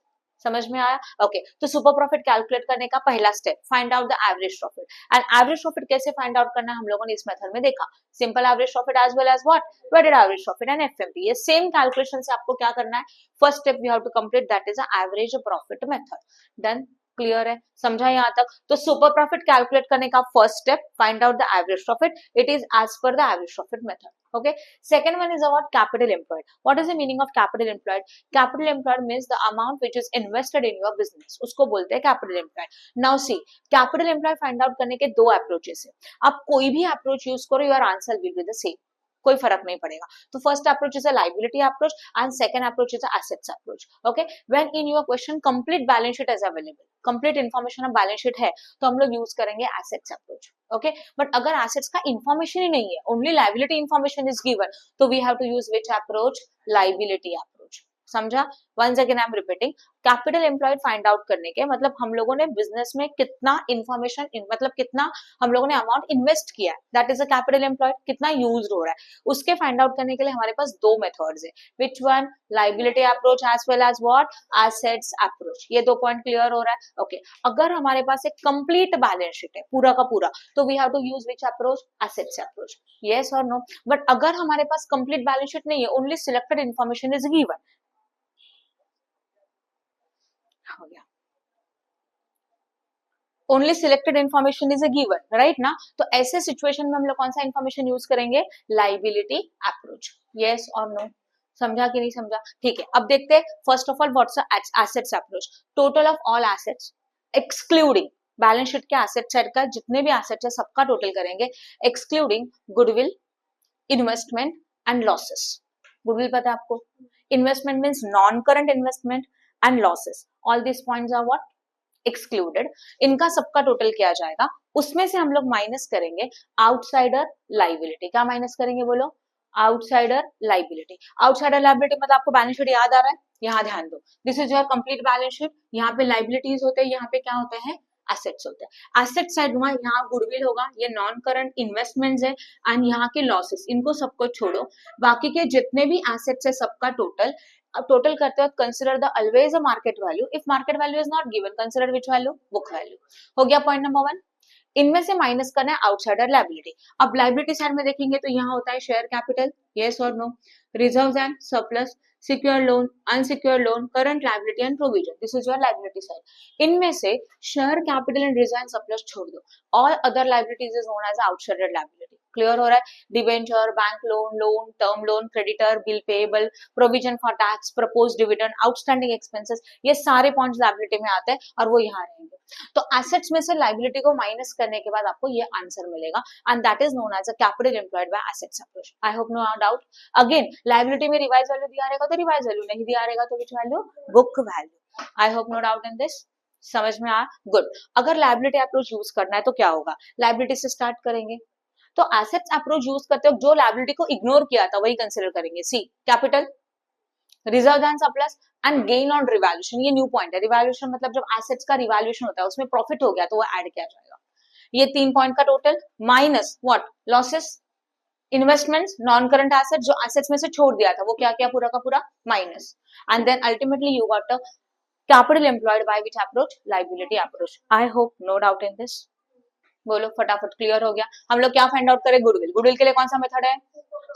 समझ में आया। ओके, तो सुपर प्रॉफिट कैलकुलेट करने का पहला step, find out the average profit. And average profit कैसे find out करना है हम लोगों ने इस मेथड में देखा, simple average profit as well as what, weighted average profit and FMP. ये सेम कैलकुलेशन से आपको क्या करना है, first step we have to complete, that is average profit method. Done, clear है, समझा यहाँ तक। तो सुपर प्रॉफिट कैलकुलेट करने का first step, find out the average profit, it is as per the average profit method. Okay, second one is about capital employed. What is the meaning of capital employed? Capital employed means the amount which is invested in your business, उसको बोलते हैं capital employed. Now see, capital employed find out करने के दो approaches है। आप कोई भी approach use करो, your answer will be the same, कोई फर्क नहीं पड़ेगा। तो first approach is a liability approach and second approach is a assets approach. Okay, when in your question complete balance sheet is available, complete information of balance sheet है, तो हम लोग use करेंगे एसेट्स अप्रोच। ओके, बट अगर assets का information ही नहीं है, only liability information is given, तो we have to use which approach, liability approach. समझा, once again I am repeating, capital employed find out करने के मतलब हम लोगों ने बिजनेस में कितना इन्फॉर्मेशन, मतलब कितना हम लोगों ने अमाउंट इन्वेस्ट किया है, that is a capital employed, कितना यूज हो रहा है, उसके फाइंड आउट करने के लिए हमारे पास दो मेथड्स है। Which one, liability approach as well as what, assets approach. ये दो पॉइंट क्लियर हो रहा है। ओके, अगर हमारे पास एक कंप्लीट बैलेंस शीट है पूरा का पूरा, तो we have to use which approach, assets approach. Yes और नो, बट अगर हमारे पास कंप्लीट बैलेंस शीट नहीं है, only selected information is given, हो गया, only selected information is a given, right ना, तो ऐसे सिचुएशन में हम लोग कौन सा इन्फॉर्मेशन यूज करेंगे, लाइबिलिटी अप्रोच। यस और नो, समझा कि नहीं समझा। ठीक है, अब देखते हैं first of all what's assets approach. Total of all assets excluding, balance sheet के एसेट साइड का जितने भी एसेट्स है सबका टोटल करेंगे, excluding goodwill, investment and losses. Goodwill पता है आपको, investment means non current investment and losses, all this points are what, excluded. इनका सबका टोटल किया जाएगा, उसमें से हम लोग माइनस करेंगे आउटसाइडर लाइबिलिटी। क्या माइनस करेंगे बोलो, आउटसाइडर लाइबिलिटी। आउटसाइडर लाइबिलिटी मतलब आपको बैलेंस शीट याद आ रहा है, यहाँ ध्यान दो, this is your complete balance sheet, यहाँ पे लाइबिलिटीज होते हैं, यहाँ पे क्या होते हैं, एसेट्स होते हैं। एसेट साइड में यहाँ गुडविल होगा, ये नॉन करंट इन्वेस्टमेंट्स है, एंड यहाँ के लॉसेस, इनको सबको छोड़ो, बाकी के जितने भी एसेट्स है सबका टोटल। अब टोटल करते वक्त consider the always a market value, if market value is not given consider which value, book value. हो गया पॉइंट नंबर 1। इनमें से माइनस करना है आउटसाइडर लायबिलिटी। अब लायबिलिटी साइड में देखेंगे तो यहाँ होता है शेयर कैपिटल, यस और no, reserves and surplus, secure loan, unsecure loan, current liability and provision, this is your liability side. इनमें से share capital and reserve and surplus छोड़ दो, all other liabilities is known as outstanding liability. Clear हो रहा है? Debenture, bank loan, loan, term loan, creditor, bill payable, provision for tax, propose dividend, outstanding expenses, ये सारे points liability में आते हैं और वो यहाँ रहेंगे। तो एसेट्स में से लाइबिलिटी को माइनस करने के बाद आपको ये आंसर मिलेगा and that is known as a capital employed by assets approach. I hope no doubt. Again liability में रिवाइज वैल्यू दिया रहेगा तो रिवाइज वैल्यू, नहीं दिया रहेगा तो which value? Book value. I hope no doubt in this. समझ में आ? गुड। अगर लाइबिलिटी अप्रोच यूज करना है तो क्या होगा? लाइबिलिटी से स्टार्ट करेंगे, तो एसेट्स अप्रोच यूज करते हो जो लाइबिलिटी को इग्नोर किया था वही कंसिडर करेंगे। See capital, reserve and surplus and gain on revaluation. ये न्यू पॉइंट है। रिवैल्यूएशन मतलब जब एसेट्स का रिवैल्यूएशन होता है उसमें प्रॉफिट हो गया तो वो ऐड किया जाएगा। ये 3 पॉइंट का total minus what? Losses, investments, non current asset, जो एसेट्स में से छोड़ दिया था वो क्या क्या पूरा का पूरा minus, and then ultimately you got a capital employed by which approach? Liability approach. I hope no doubt in this. बोलो फटाफट, क्लियर हो गया? हम लोग क्या फाइंड आउट करें? गुडविल। गुडविल के लिए कौन सा मेथड है?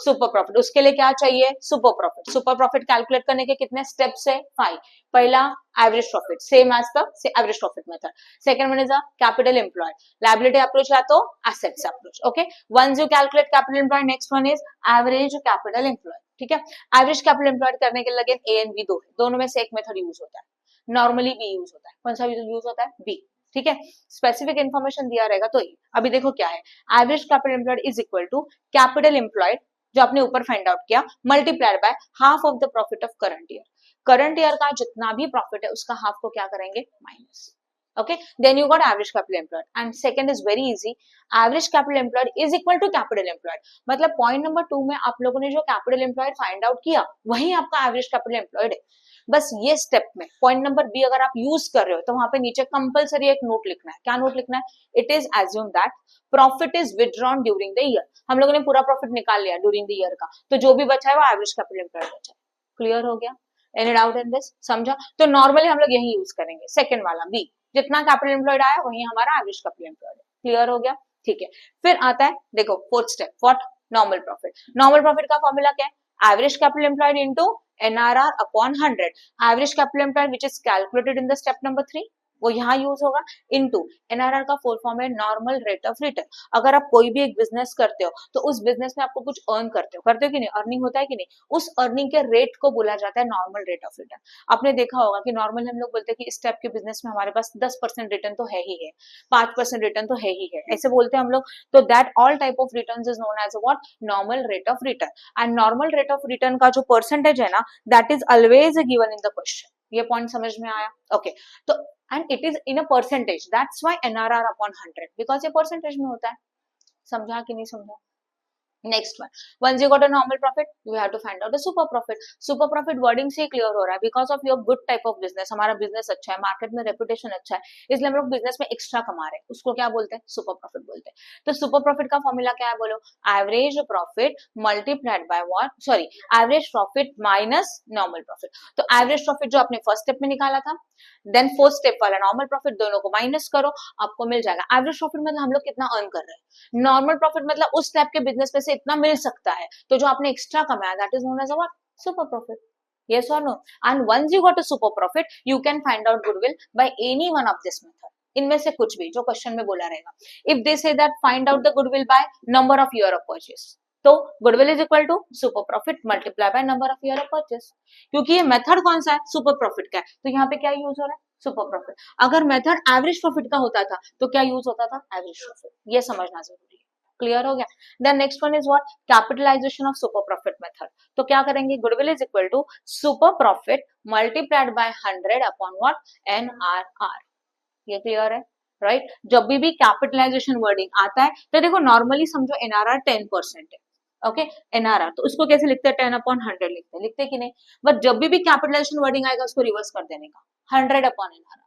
Super profit. उसके लिए क्या चाहिए? Super profit. Super profit calculate करने के कितने स्टेप्स है? 5। पहला average profit, same as the average profit method. Second one is a capital employed. Liability approach या तो assets approach. Okay, once you calculate capital employed, next one is average capital employed. ठीक है, average capital employed करने के लिए A and B दो है, दोनों में से एक मेथड यूज होता है। नॉर्मली बी यूज होता है। कौन सा यूज होता है? बी। ठीक है, स्पेसिफिक इन्फॉर्मेशन दिया रहेगा तो ये। अभी देखो क्या है, average capital employed is equal to capital employed जो आपने ऊपर फाइंड आउट किया multiplied by half of the profit of current year. Current year का जितना भी प्रॉफिट है उसका हाफ को क्या करेंगे? Minus. Okay, then you got average capital employed, and second is very easy, average capital employed is equal to capital employed। मतलब point number 2 में आप लोगों ने जो कैपिटल एम्प्लॉयड फाइंड आउट किया वही आपका एवरेज कैपिटल एम्प्लॉयड है। बस ये स्टेप में पॉइंट नंबर बी अगर आप यूज कर रहे हो तो वहां पे नीचे कंपलसरी एक नोट लिखना है। क्या नोट लिखना है? It is assume that profit is withdrawn during the year. हम लोगों ने पूरा प्रॉफिट निकाल लिया ड्यूरिंग द ईयर का, तो जो भी बचा है वो एवरेज कैपिटल एम्प्लॉयड बचा है। क्लियर हो गया? Any doubt in this? समझा? तो नॉर्मली हम लोग यही यूज करेंगे, सेकंड वाला बी, जितना कैपिटल एम्प्लॉयड आया वही हमारा एवरेज कैपिटल एम्प्लॉयड है। क्लियर हो गया? ठीक है, फिर आता है देखो fourth step, what? Normal profit. Normal profit का फॉर्मूला क्या है? Average capital employed into NRR upon 100। Average capital employed which is calculated in the step number 3 वो यहाँ यूज होगा, इनटू NRR का फुल फॉर्म है नॉर्मल रेट ऑफ रिटर्न। अगर आप कोई भी एक बिजनेस करते हो तो उस बिजनेस में आपको कुछ अर्न करते हो कि नहीं? अर्निंग होता है कि नहीं? उस अर्निंग के रेट को बोला जाता है नॉर्मल रेट ऑफ रिटर्न। आपने देखा होगा कि नॉर्मल हम लोग बोलते हैं कि इस टाइप के बिजनेस में हमारे पास 10% रिटर्न तो है ही है, 5% रिटर्न तो है ही है, ऐसे बोलते हैं हम लोग। तो that all type of return is known as what? Normal rate of return. And normal rate of return का जो परसेंटेज है ना, that is always given in the question. ये पॉइंट समझ में आया? ओके, तो and it is in a percentage, that's why NRR upon 100 because ये percentage में होता है। समझा कि नहीं समझा? Next one, once you got a normal profit you have to find out the super profit। super profit wording से clear हो रहा है, because of your good type of business, हमारा बिजनेस अच्छा है, मार्केट में रेपुटेशन अच्छा है, इसलिए हम लोग बिजनेस में एक्स्ट्रा कमा रहे हैं, उसको क्या बोलते हैं? सुपर प्रॉफिट बोलते हैं। तो सुपर प्रॉफिट का फॉर्मूला क्या है? बोलो, average profit multiplied by what? Sorry, average profit minus normal profit. तो एवरेज प्रॉफिट जो आपने फर्स्ट स्टेप में निकाला था, देन फोर्थ स्टेप वाला नॉर्मल प्रॉफिट, दोनों को माइनस करो, आपको मिल जाएगा एवरेज प्रॉफिट। मतलब हम लोग कितना अर्न कर रहे हैं। नॉर्मल प्रॉफिट मतलब उस टाइप के बिजनेस में से इतना मिल सकता है, तो जो आपने एक्स्ट्रा कमाया that is known as what? Super profit. yes or no? and once you got a super profit you can find out goodwill by any one of this method, इनमें से कुछ भी जो क्वेश्चन में बोला रहेगा। If they say that find out the goodwill by number of year of purchase, तो goodwill is equal to super profit multiply by number of year of purchase. क्योंकि ये मेथड कौन सा है? सुपर प्रॉफिट का है, तो यहाँ पे क्या यूज हो रहा है? Super profit. अगर मेथड एवरेज प्रॉफिट का होता था तो क्या यूज होता था? Average profit. ये समझना जरूरी है। क्लियर हो गया? Then next one is what? Capitalization of super profit method. तो क्या करेंगे? Goodwill is equal to super profit multiplied by 100 upon what? NRR। ये क्लियर है? राइट जब भी कैपिटलाइजेशन वर्डिंग आता है तो देखो नॉर्मली समझो NRR 10% है। ओके, NRR तो उसको कैसे लिखते हैं? 10 अपॉन 100 लिखते कि नहीं? बट जब भी कैपिटलाइजेशन वर्डिंग आएगा उसको रिवर्स कर देने का, 100 अपॉन NRR।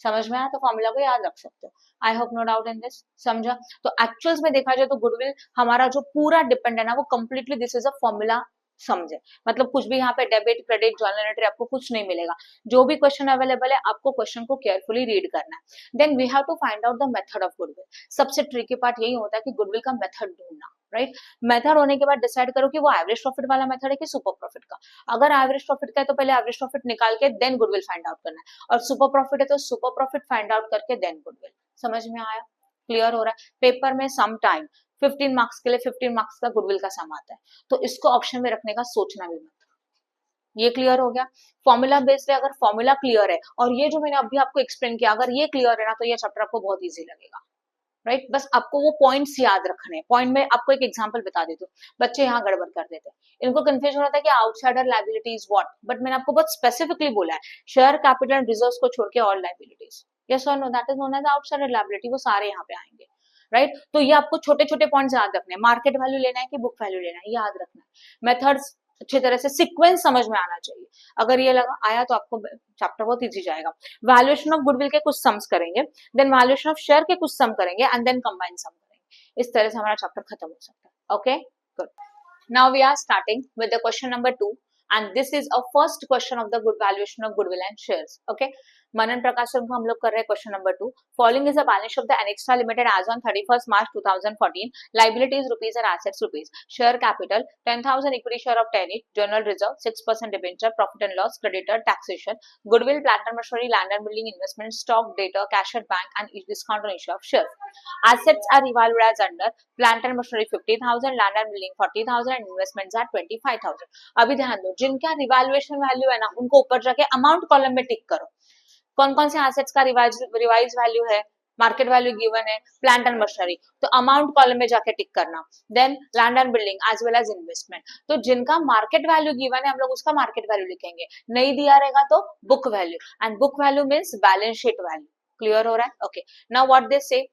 समझ में आया? तो फॉर्मूला को याद रख सकते हो। I hope no doubt in this. समझा? तो एक्चुअल्स में देखा जाए तो गुडविल हमारा जो पूरा डिपेंड है ना, वो completely this is a formula. समझे? मतलब कुछ भी यहाँ पे डेबिट क्रेडिट जर्नल एंट्री आपको कुछ नहीं मिलेगा। जो भी क्वेश्चन अवेलेबल है आपको क्वेश्चन को केयरफुली रीड करना है। Then we have to find out the method of goodwill. सबसे ट्रिकी पार्ट यही होता है कि गुडविल का मेथड ढूंढना। राइट। मेथड होने के बाद डिसाइड करो कि वो एवरेज प्रॉफिट वाला मेथड है कि सुपर प्रॉफिट का। अगर एवरेज प्रॉफिट का है तो पहले एवरेज प्रॉफिट निकाल के देन गुडविल फाइंड आउट करना है, और सुपर प्रॉफिट है तो सुपर प्रॉफिट फाइंड आउट करके देन गुडविल। समझ में आया? क्लियर हो रहा है? पेपर में सम टाइम 15 मार्क्स के लिए 15 मार्क्स का गुडविल का सम आता है, तो इसको ऑप्शन में रखने का सोचना भी मत। ये क्लियर हो गया? फॉर्मूला बेस्ड है, अगर फॉर्मूला क्लियर है और ये जो मैंने अभी आपको एक्सप्लेन किया अगर ये क्लियर है ना, तो ये चैप्टर आपको बहुत ईजी लगेगा, राइट। बस आपको वो पॉइंट्स याद रखने हैं। पॉइंट में आपको एक एग्जांपल बता देती हूँ, बच्चे यहाँ गड़बड़ कर देते हैं, इनको कंफ्यूजन होता है कि outsider liability is what, but मैंने आपको बहुत स्पेसिफिकली बोला है शेयर कैपिटल एंड रिजर्व्स को छोड़ के ऑल लायबिलिटीज, यस और no, that is known as outsider liability, वो सारे यहाँ पे आएंगे, राइट। तो ये आपको छोटे छोटे पॉइंट्स याद रखने हैं, मार्केट वैल्यू लेना है कि बुक वैल्यू लेना है, याद रखना है। मेथड्स अच्छी तरह से सीक्वेंस समझ में आना चाहिए, अगर ये लगा आया तो आपको चैप्टर बहुत इजी जाएगा। वैल्यूएशन ऑफ गुडविल के कुछ सम्स करेंगे, देन वैल्यूएशन ऑफ शेयर के कुछ सम करेंगे एंड देन कंबाइन सम करेंगे। इस तरह से हमारा चैप्टर खत्म हो सकता है। Okay, good. Now we are starting with the question number 2 and this is a first question of the good valuation of goodwill and shares. Okay, मनन प्रकाशन को हम लोग कर रहे हैं question number 2। Following is a balance of the Annextra Limited as on 31st March 2014. Liabilities rupees and assets rupees. Share capital 10,000 equity share of 10 each. General reserve 6% debenture. Profit and loss creditor taxation. Goodwill, plant and machinery, land and building, investment, stock, data, cash at bank and discount on issue of shares. Assets are evaluated as under plant and machinery 50,000, land and building 40,000 and investments are 25,000. अभी ध्यान दो, जिनका revaluation value है ना उनको ऊपर जाके amount column में टिक करो। कौन कौन से एसेट्स का रिवाइज वैल्यू है, मार्केट वैल्यू गिवन है, प्लांट एंड मशीनरी, तो अमाउंट कॉलम में जाके टिक करना। Then land and building as well as investment, तो जिनका मार्केट वैल्यू गिवन है हम लोग उसका मार्केट वैल्यू लिखेंगे, नहीं दिया रहेगा तो book value, and book value means balance sheet value. Clear हो रहा है? ओके, नाउ व्हाट दे से,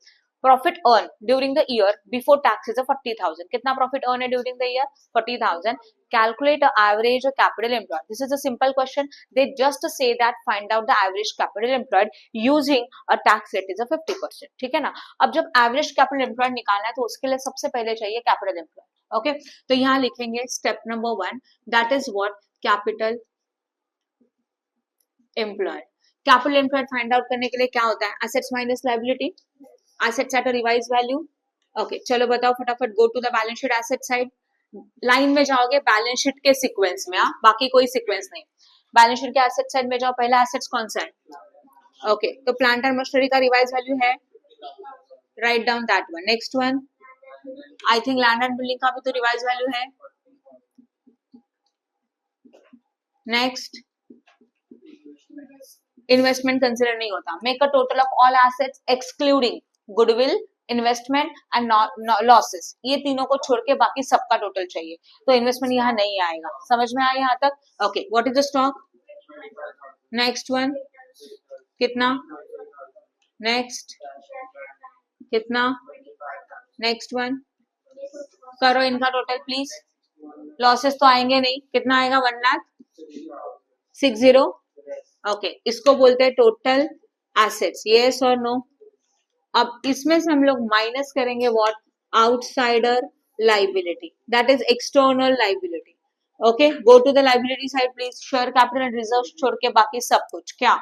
profit earned during the year before tax is a 40,000. कितना profit earned है during the year? 40,000. Calculate the average capital employed. This is a simple question. They just say that find out the average capital employed using a tax rate is a 50%. ठीक है ना? अब जब average capital employed निकालना है तो उसके लिए सबसे पहले चाहिए capital employed. Okay? तो यहाँ लिखेंगे step number 1. That is what capital employed. Capital employed find out करने के लिए क्या होता है? Assets minus liability. Assets at a revised value. Okay, चलो बताओ फटाफट, go to the balance sheet asset side. Line में जाओगे बैलेंस शीट के सीक्वेंस में, बाकी कोई सीक्वेंस नहीं। बैलेंस शीट के एसेट साइड में जाओ, पहला एसेट्स कौन सा है? ओके, तो प्लांट एंड मशीनरी का रिवाइज वैल्यू है, write down that one. Next one, I think land and building का भी तो रिवाइज वैल्यू है। नेक्स्ट, इन्वेस्टमेंट कंसिडर नहीं होता। Make a total of all assets excluding goodwill, investment and losses, ये तीनों को छोड़ के बाकी सबका टोटल चाहिए, तो इन्वेस्टमेंट यहाँ नहीं आएगा। समझ में आया यहाँ तक? Okay, what is the stock? Next one, कितना? नेक्स्ट, कितना? नेक्स्ट वन, करो इनका टोटल प्लीज। लॉसेस तो आएंगे नहीं, कितना आएगा? 1,60,000। ओके, इसको बोलते हैं टोटल एसेट्स, यस और नो? अब इसमें से हम लोग माइनस करेंगे what? Outsider liability, that is external liability. Okay, go to the liability side please. Share capital and reserve छोड़ के बाकी सब कुछ क्या?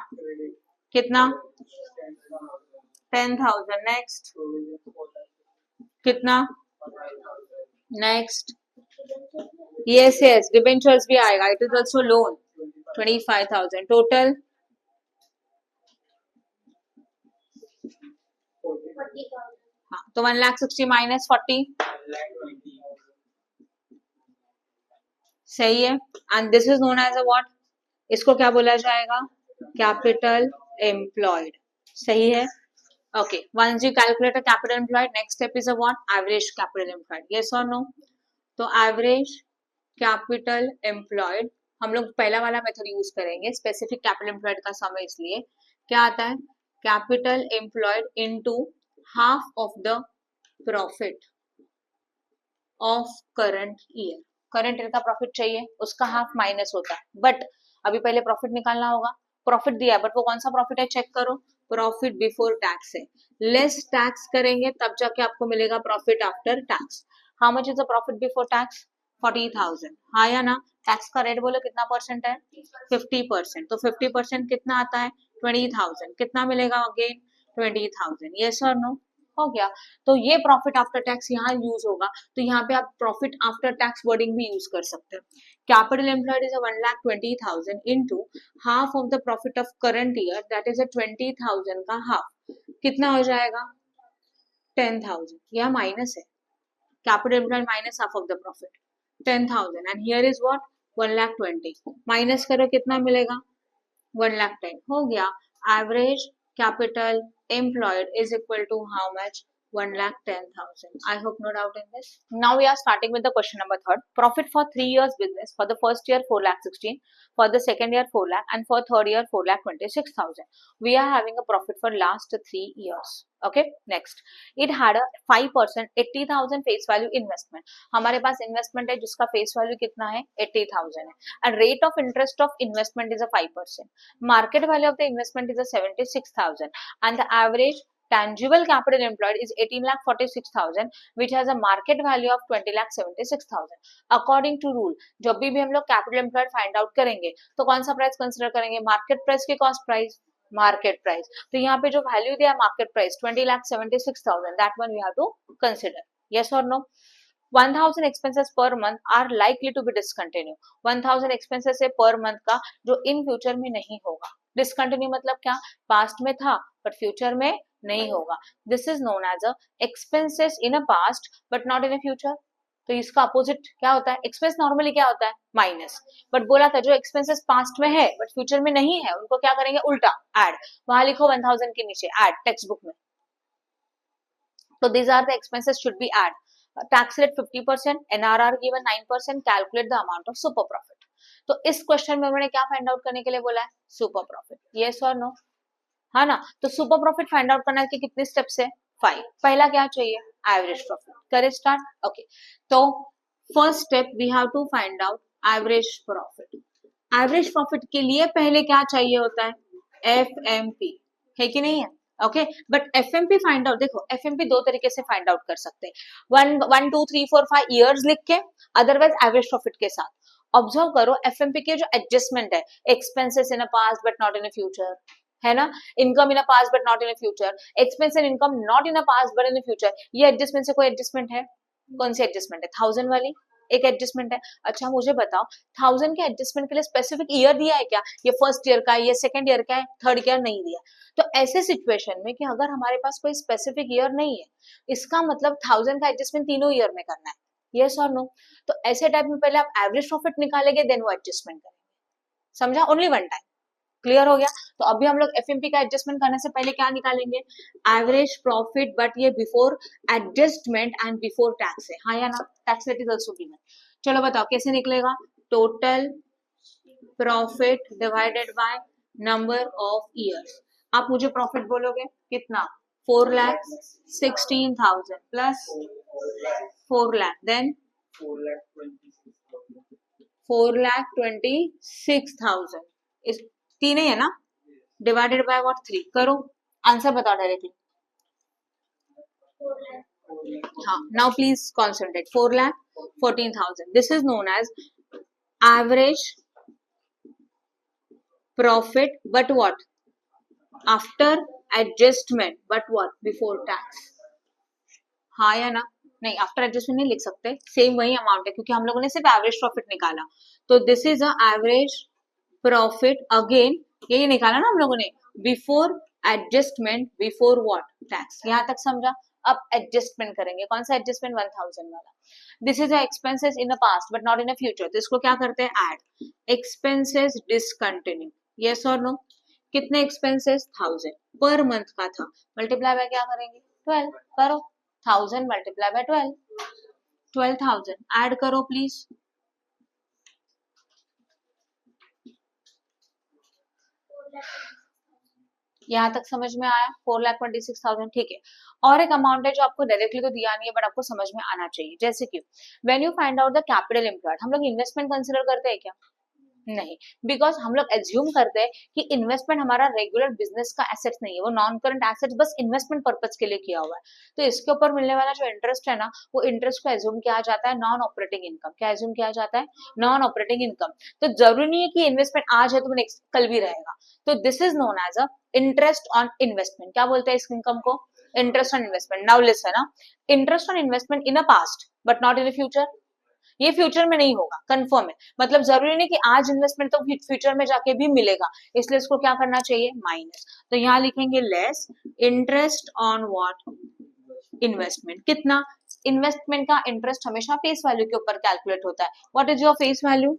कितना? 10,000। नेक्स्ट, कितना? नेक्स्ट, यस यस, डिबेंचर्स भी आएगा, it is also loan, 25,000 total. हाँ, तो 1,60,000 माइनस 40, सही है। And this is known as a what? इसको क्या बोला जाएगा? कैपिटल एम्प्लॉयड, सही है। Okay, once you calculate capital employed, next step is a what? Average capital employed, yes और नो? तो एवरेज कैपिटल एम्प्लॉयड हम लोग पहला वाला मेथड यूज करेंगे, स्पेसिफिक कैपिटल एम्प्लॉयड का सम है, इसलिए क्या आता है? Capital employed into half of the profit of current year. Current year का प्रॉफिट चाहिए, उसका हाफ माइनस होता है, बट अभी पहले प्रॉफिट निकालना होगा। प्रॉफिट दिया है, बट वो कौन सा प्रॉफिट है चेक करो, प्रॉफिट बिफोर टैक्स है। लेस टैक्स करेंगे तब जाके आपको मिलेगा profit after tax. How much is the profit before tax? 40,000। हाँ या ना? टैक्स का रेट बोलो कितना परसेंट है? 50%। तो 50% कितना आता है? 20,000। कितना मिलेगा अगेन? 20,000। यस और नो? हो गया। तो ये प्रॉफिट आफ्टर टैक्स यहाँ यूज होगा, तो यहाँ पे आप प्रॉफिट आफ्टर टैक्स वर्डिंग भी यूज कर सकते हो। Capital employed is 1,20,000 into half of the profit of current year, that is 20,000 का हाफ, कितना हो जाएगा 10,000। यह माइनस है, capital employed minus half of the profit 10,000 and here is what 1,20,000 minus करो कितना मिलेगा 1,10,000 हो गया। Average capital employed is equal to how much 1,10,000. I hope no doubt in this. Now we are starting with the question number 3. Profit for 3 years business. For the first year 4,16,000, for the second year 4 lakh, and for third year 4,26,000. We are having a profit for last 3 years. Okay, next it had a 5% 80,000 face value investment. हमारे पास investment है जिसका face value कितना है 80,000 है, and rate of interest of investment is a 5%. Market value of the investment is a 76,000, and the average tangible capital employed is 18,46,000, which has a market value of 20,76,000. According to rule, जब भी हम लोग capital employed find out करेंगे तो कौन सा price consider करेंगे, market price के कॉस्ट प्राइस, मार्केट प्राइस। तो यहाँ पे जो वैल्यू दिया market price 20,76,000, that one we have to consider, yes और no. 1,000 expenses per month are likely to be discontinued. 1,000 expenses है per month का जो इन फ्यूचर में नहीं होगा। डिसकंटिन्यू मतलब क्या, पास्ट में था बट फ्यूचर में नहीं होगा। This is known as a expenses in a past but not in a future. तो इसका अपोजिट क्या होता है, एक्सपेंस नॉर्मली क्या होता है माइनस, बट बोला था जो एक्सपेंसेस पास्ट में है बट फ्यूचर में नहीं है उनको क्या करेंगे उल्टा ऐड, वहां लिखो 1,000 के नीचे ऐड टेक्स्ट बुक में। तो these are the expenses should be add. Tax rate 50%, NRR given 9%, calculate the amount of super profit. तो इस क्वेश्चन में उन्होंने क्या फाइंड आउट करने के लिए बोला है, सुपर प्रॉफिट, यस और नो, है ना। तो सुपर प्रॉफिट फाइंड आउट करने के कितने स्टेप्स है, 5। पहला क्या चाहिए, एवरेज प्रॉफिट, करे स्टार्ट। ओके, तो first step we have to find out average profit. Average profit के लिए पहले क्या चाहिए होता है, FMP, है कि नहीं है, okay. But FMP find out, देखो FMP दो तरीके से फाइंड आउट कर सकते हैं, 1 2 3 4 5 ईयर्स लिख के, अदरवाइज एवरेज प्रॉफिट के साथ। ऑब्जर्व करो FMP के जो एडजस्टमेंट है, expenses in a past but not in a future, है ना, income in a past but not in a future, expense and income not in a past but in a future, ये adjustment से कोई adjustment है, कौन सी adjustment है, 1,000 वाली एक एडजस्टमेंट है। अच्छा मुझे बताओ 1,000 के एडजस्टमेंट के लिए स्पेसिफिक ईयर दिया है क्या, ये फर्स्ट ईयर का है, ये सेकंड ईयर का है, थर्ड ईयर नहीं दिया। तो ऐसे सिचुएशन में कि अगर हमारे पास कोई स्पेसिफिक ईयर नहीं है, इसका मतलब 1,000 का एडजस्टमेंट तीनों ईयर में करना है, यस और नो। तो ऐसे टाइप में पहले आप एवरेज प्रॉफिट निकालेंगे देन वो एडजस्टमेंट करेंगे, समझा, ओनली वन टाइम, क्लियर हो गया। तो अभी हम लोग FMP का एडजस्टमेंट करने से पहले क्या निकालेंगे, एवरेज प्रॉफिट, बट ये before adjustment and before tax है, हाँ या ना, tax rate is also given. चलो बताओ कैसे निकलेगा, total profit divided bye number of years. आप मुझे प्रॉफिट बोलोगे कितना, 4,16,000 प्लस 4 लाख, देन 4,26,000, इस तीन ही है ना, डिवाइडेड बाय व्हाट 3, करो आंसर बताओ डायरेक्टली। हाँ, now please concentrate, 4,14,000, this is known as average profit but what after adjustment but what before tax, हाँ या ना, नहीं आफ्टर एडजस्टमेंट नहीं लिख सकते, सेम वही अमाउंट है क्योंकि हम लोगों ने सिर्फ एवरेज प्रॉफिट निकाला। तो this is a average profit, again यही निकाला ना हम लोगों ने, before adjustment before what tax, यहाँ तक समझा। अब एडजस्टमेंट करेंगे, कौन सा एडजस्टमेंट, 1,000 वाला। This is expenses in the past but not in the future, तो इसको क्या करते हैं ऐड, एक्सपेंसेस डिसकंटिन्यू, यस और नो। कितने एक्सपेंसेस, 1,000 पर मंथ का था, मल्टीप्लाई बाय क्या करेंगे 12, करो 1,000 मल्टीप्लाई बाय 12, 12,000 ऐड करो प्लीज। यहाँ तक समझ में आया, 4,26,000, ठीक है। और एक अमाउंट है जो आपको डायरेक्टली तो दिया नहीं है बट आपको समझ में आना चाहिए, जैसे कि when you find out the capital employed, हम लोग इन्वेस्टमेंट कंसिडर करते हैं क्या, नहीं, बिकॉज हम लोग एज्यूम करते हैं कि इन्वेस्टमेंट हमारा रेगुलर बिजनेस का एसेट्स नहीं है, वो नॉन करंट एसेट्स बस इन्वेस्टमेंट पर्पज के लिए किया हुआ है। तो इसके ऊपर मिलने वाला जो इंटरेस्ट है ना, वो इंटरेस्ट को एज्यूम किया जाता है नॉन ऑपरेटिंग इनकम, क्या एज्यूम किया जाता है, नॉन ऑपरेटिंग इनकम। तो जरूरी नहीं है कि इन्वेस्टमेंट आज है तो नेक्स्ट कल भी रहेगा, तो this is known as a interest on investment, क्या बोलते हैं इस इनकम को, interest on investment. Now listen, interest on investment in a past but not in future. ये फ्यूचर में नहीं होगा, कंफर्म है. मतलब जरूरी नहीं कि आज इन्वेस्टमेंट तो फ्यूचर में जाके भी मिलेगा, इसलिए इसको क्या करना चाहिए, माइनस. तो यहाँ लिखेंगे less interest on what, investment. कितना, इन्वेस्टमेंट का इंटरेस्ट हमेशा फेस वैल्यू के ऊपर कैलकुलेट होता है. What is your face value,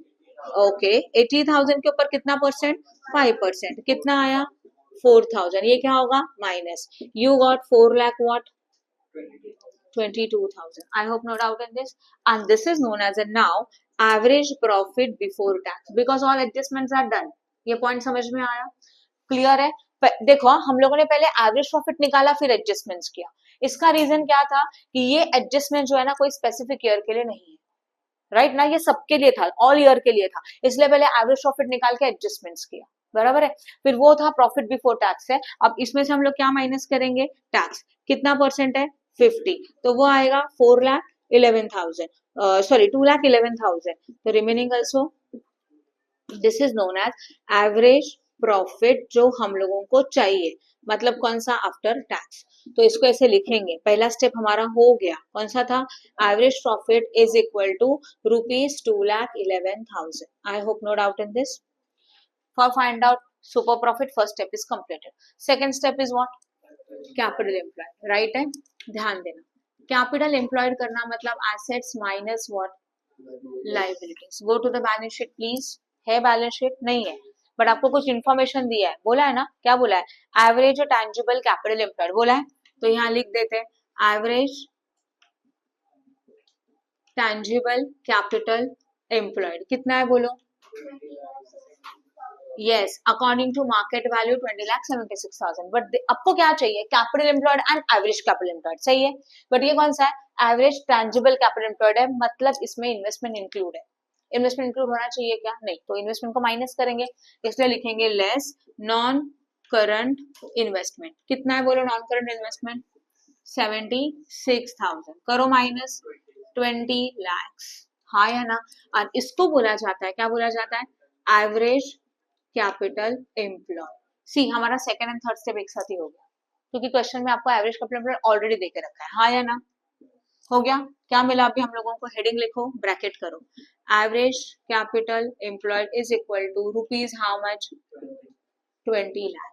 okay 80,000 के ऊपर कितना परसेंट, 5%. कितना आया, 4,000. ये क्या होगा, minus. You got 4 lakh what, 22,000. I hope no doubt in this. And this is known as a now average profit before tax because all adjustments are done. ये point समझ में आया, क्लियर है. देखो हम लोगों ने पहले एवरेज प्रॉफिट निकाला फिर एडजस्टमेंट्स किया. इसका रीजन क्या था कि ये एडजस्टमेंट जो है ना कोई स्पेसिफिक ईयर के लिए नहीं है, राइट ना, ये सबके लिए था, ऑल ईयर के लिए था, इसलिए पहले एवरेज प्रॉफिट निकाल के एडजस्टमेंट्स किया, बराबर है. फिर वो था प्रॉफिट बिफोर टैक्स है. अब इसमें से हम लोग क्या माइनस करेंगे, टैक्स. कितना परसेंट है, 50. तो वो आएगा 4,11,000, सॉरी 2,11,000. तो remaining also this is known as average profit जो हम लोगों को चाहिए, मतलब कौन सा, आफ्टर टैक्स. तो इसको ऐसे लिखेंगे, पहला स्टेप हमारा हो गया, कौन सा था, average profit is equal to ₹2,11,000. I hope no doubt in this. For find out super profit first step is completed. Second step is what, capital employed, right है. ध्यान देना, कैपिटल एम्प्लॉयड करना मतलब assets minus what, liabilities. Go to the balance sheet please. है balance sheet, नहीं है, but आपको कुछ इन्फॉर्मेशन दिया है, बोला है ना, क्या बोला है, एवरेज टैंजिबल कैपिटल एम्प्लॉयड बोला है. तो यहाँ लिख देते हैं एवरेज टैंजिबल कैपिटल एम्प्लॉयड. कितना है बोलो, yes according to market value 20,76,000. But आपको क्या चाहिए, capital employed and average capital employed, सही है. बट ये कौन सा है, एवरेज टैंजिबल कैपिटल एम्प्लॉयड है, मतलब इसमें इन्वेस्टमेंट इंक्लूड है. इन्वेस्टमेंट इंक्लूड होना चाहिए क्या, नहीं, तो इन्वेस्टमेंट को माइनस करेंगे, इसलिए लिखेंगे लेस नॉन करंट इन्वेस्टमेंट. कितना है बोलो, नॉन करंट इन्वेस्टमेंट 76,000. करो माइनस 20 lakhs. हाँ या ना. और इसको बोला जाता है, क्या बोला जाता है, एवरेज कैपिटल एम्प्लॉय. सी हमारा सेकंड एंड थर्ड स्टेप एक साथ ही हो गया, क्योंकि क्वेश्चन में आपको एवरेज कैपिटल एम्प्लॉय ऑलरेडी देके रखा है. हाँ या ना, हो गया. क्या मिला अभी हम लोगों को, हेडिंग लिखो, ब्रैकेट करो, average capital employed is equal to rupees how much, 20 lakh.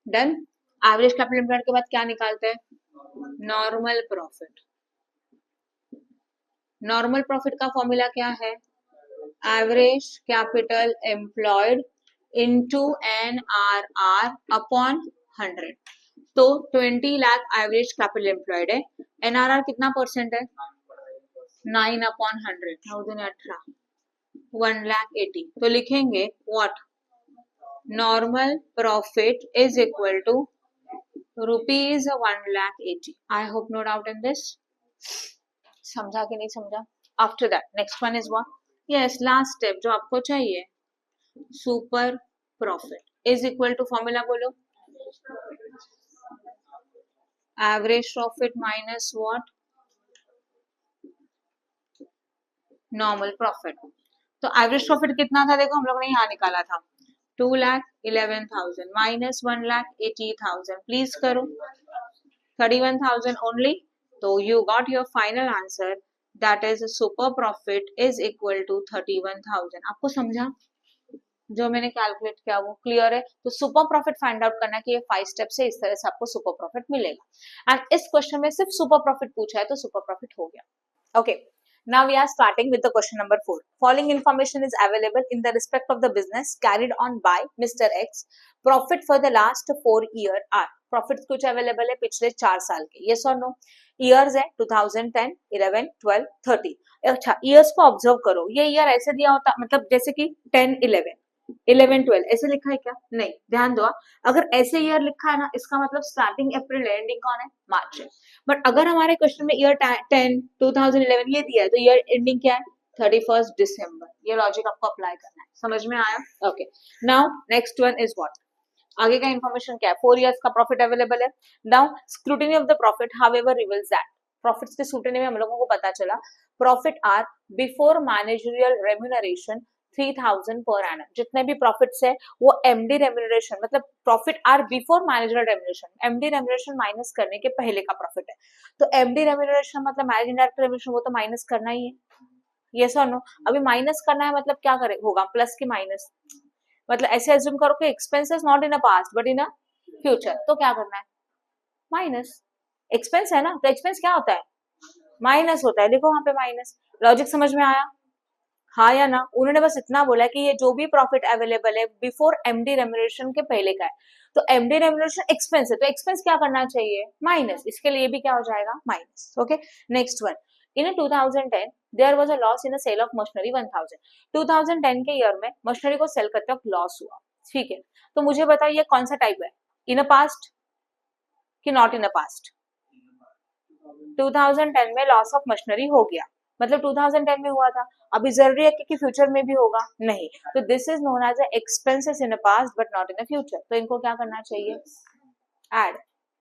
Done. Average capital employed के बाद क्या निकालते हैं, नॉर्मल प्रॉफिट. नॉर्मल प्रॉफिट का फॉर्मूला क्या है, average capital employed into NRR upon 100. तो 20 लाख एवरेज कैपिटल एम्प्लॉयड है, NRR कितना परसेंट है, 9 upon 100, 18, 1,80,000. तो लिखेंगे what, normal profit is equal to rupees 1,80,000. I hope no doubt in this. समझा कि नहीं समझा. After that next one is what, yes last step जो आपको चाहिए, super profit is equal to formula बोलो, average profit minus what, normal profit. तो average profit कितना था, देखो हम लोग ने यहाँ निकाला था 2,11,000 माइनस 1,80,000. प्लीज करो 31,000 ओनली. तो you got your final answer, that is super profit is equal to 31,000. आपको समझा, जो मैंने कैलकुलेट किया वो क्लियर है. तो सुपर प्रॉफिट फाइंड आउट करना कि ये 5 स्टेप से इस तरह से आपको सुपर प्रॉफिट मिलेगा. एंड इस क्वेश्चन में सिर्फ सुपर प्रॉफिट पूछा है तो सुपर प्रॉफिट हो गया. Okay, now we are starting with the question number 4. Following information is available in the respect of the business carried on by Mr. X. Profit for the last 4 year are. Profits कुछ available है पिछले 4 साल के, yes or no. Years है 2010, 11, 12, 13. अच्छा, years को observe करो, ये ईयर ऐसे दिया होता, मतलब जैसे कि 10, 11, 11, 12 ऐसे लिखा है क्या, नहीं. ध्यान दो, अगर ऐसे ईयर लिखा है ना, इसका मतलब स्टार्टिंग अप्रैल एंडिंग कौन है, मार्च है. बट अगर हमारे क्वेश्चन में ईयर 10, 2011 ये दिया है, तो ईयर एंडिंग क्या है, 31 दिसंबर. ये लॉजिक आपको अप्लाई करना है. समझ में आया. Okay, now next one is what, आगे का इंफॉर्मेशन क्या है, 4 इयर्स का प्रॉफिट अवेलेबल है. Now scrutiny of the profit however reveals that, profits के स्क्रूटिनी में हम लोगों को पता चला profit are before managerial remuneration 3000 per annum. जितने भी प्रॉफिट्स है वो एमडी रेम्यूनरेशन, मतलब profit are before manager remuneration, MD remuneration minus करने के पहले का प्रॉफिट है। तो एमडी रेम्यूनरेशन मतलब मैनेजिंग डायरेक्टर रेम्यूनरेशन, वो तो माइनस करना ही है, यस और नो। अभी माइनस करना है मतलब क्या करे होगा, प्लस की माइनस, मतलब ऐसे एज्यूम करो कि expenses not in a past but in a future, तो क्या करना है, माइनस। एक्सपेंस है ना, तो एक्सपेंस क्या होता है, माइनस होता है, देखो वहां पे माइनस। लॉजिक समझ में आया, हाँ या ना। उन्होंने बस इतना बोला कि ये जो भी प्रॉफिट अवेलेबल है बिफोर एमडी रेम्यूनरेशन के पहले का है, तो एमडी रेम्यूनरेशन एक्सपेंस है, तो एक्सपेंस क्या करना चाहिए, माइनस। इसके लिए भी क्या हो जाएगा, minus. Okay, next one. In 2010 there was a loss in the sale of machinery 1000। 2010 के ईयर में मशीनरी को सेल करते वक्त लॉस हुआ, ठीक है। तो मुझे बताइए कौन सा टाइप है, इन अ पास्ट कि नॉट इन अ पास्ट। 2010 में लॉस ऑफ मशीनरी हो गया, मतलब 2010 में हुआ था, अभी जरूरी है कि फ्यूचर में भी होगा, नहीं। तो this is known as expenses in the past but not in the future, तो इनको क्या करना चाहिए, ऐड।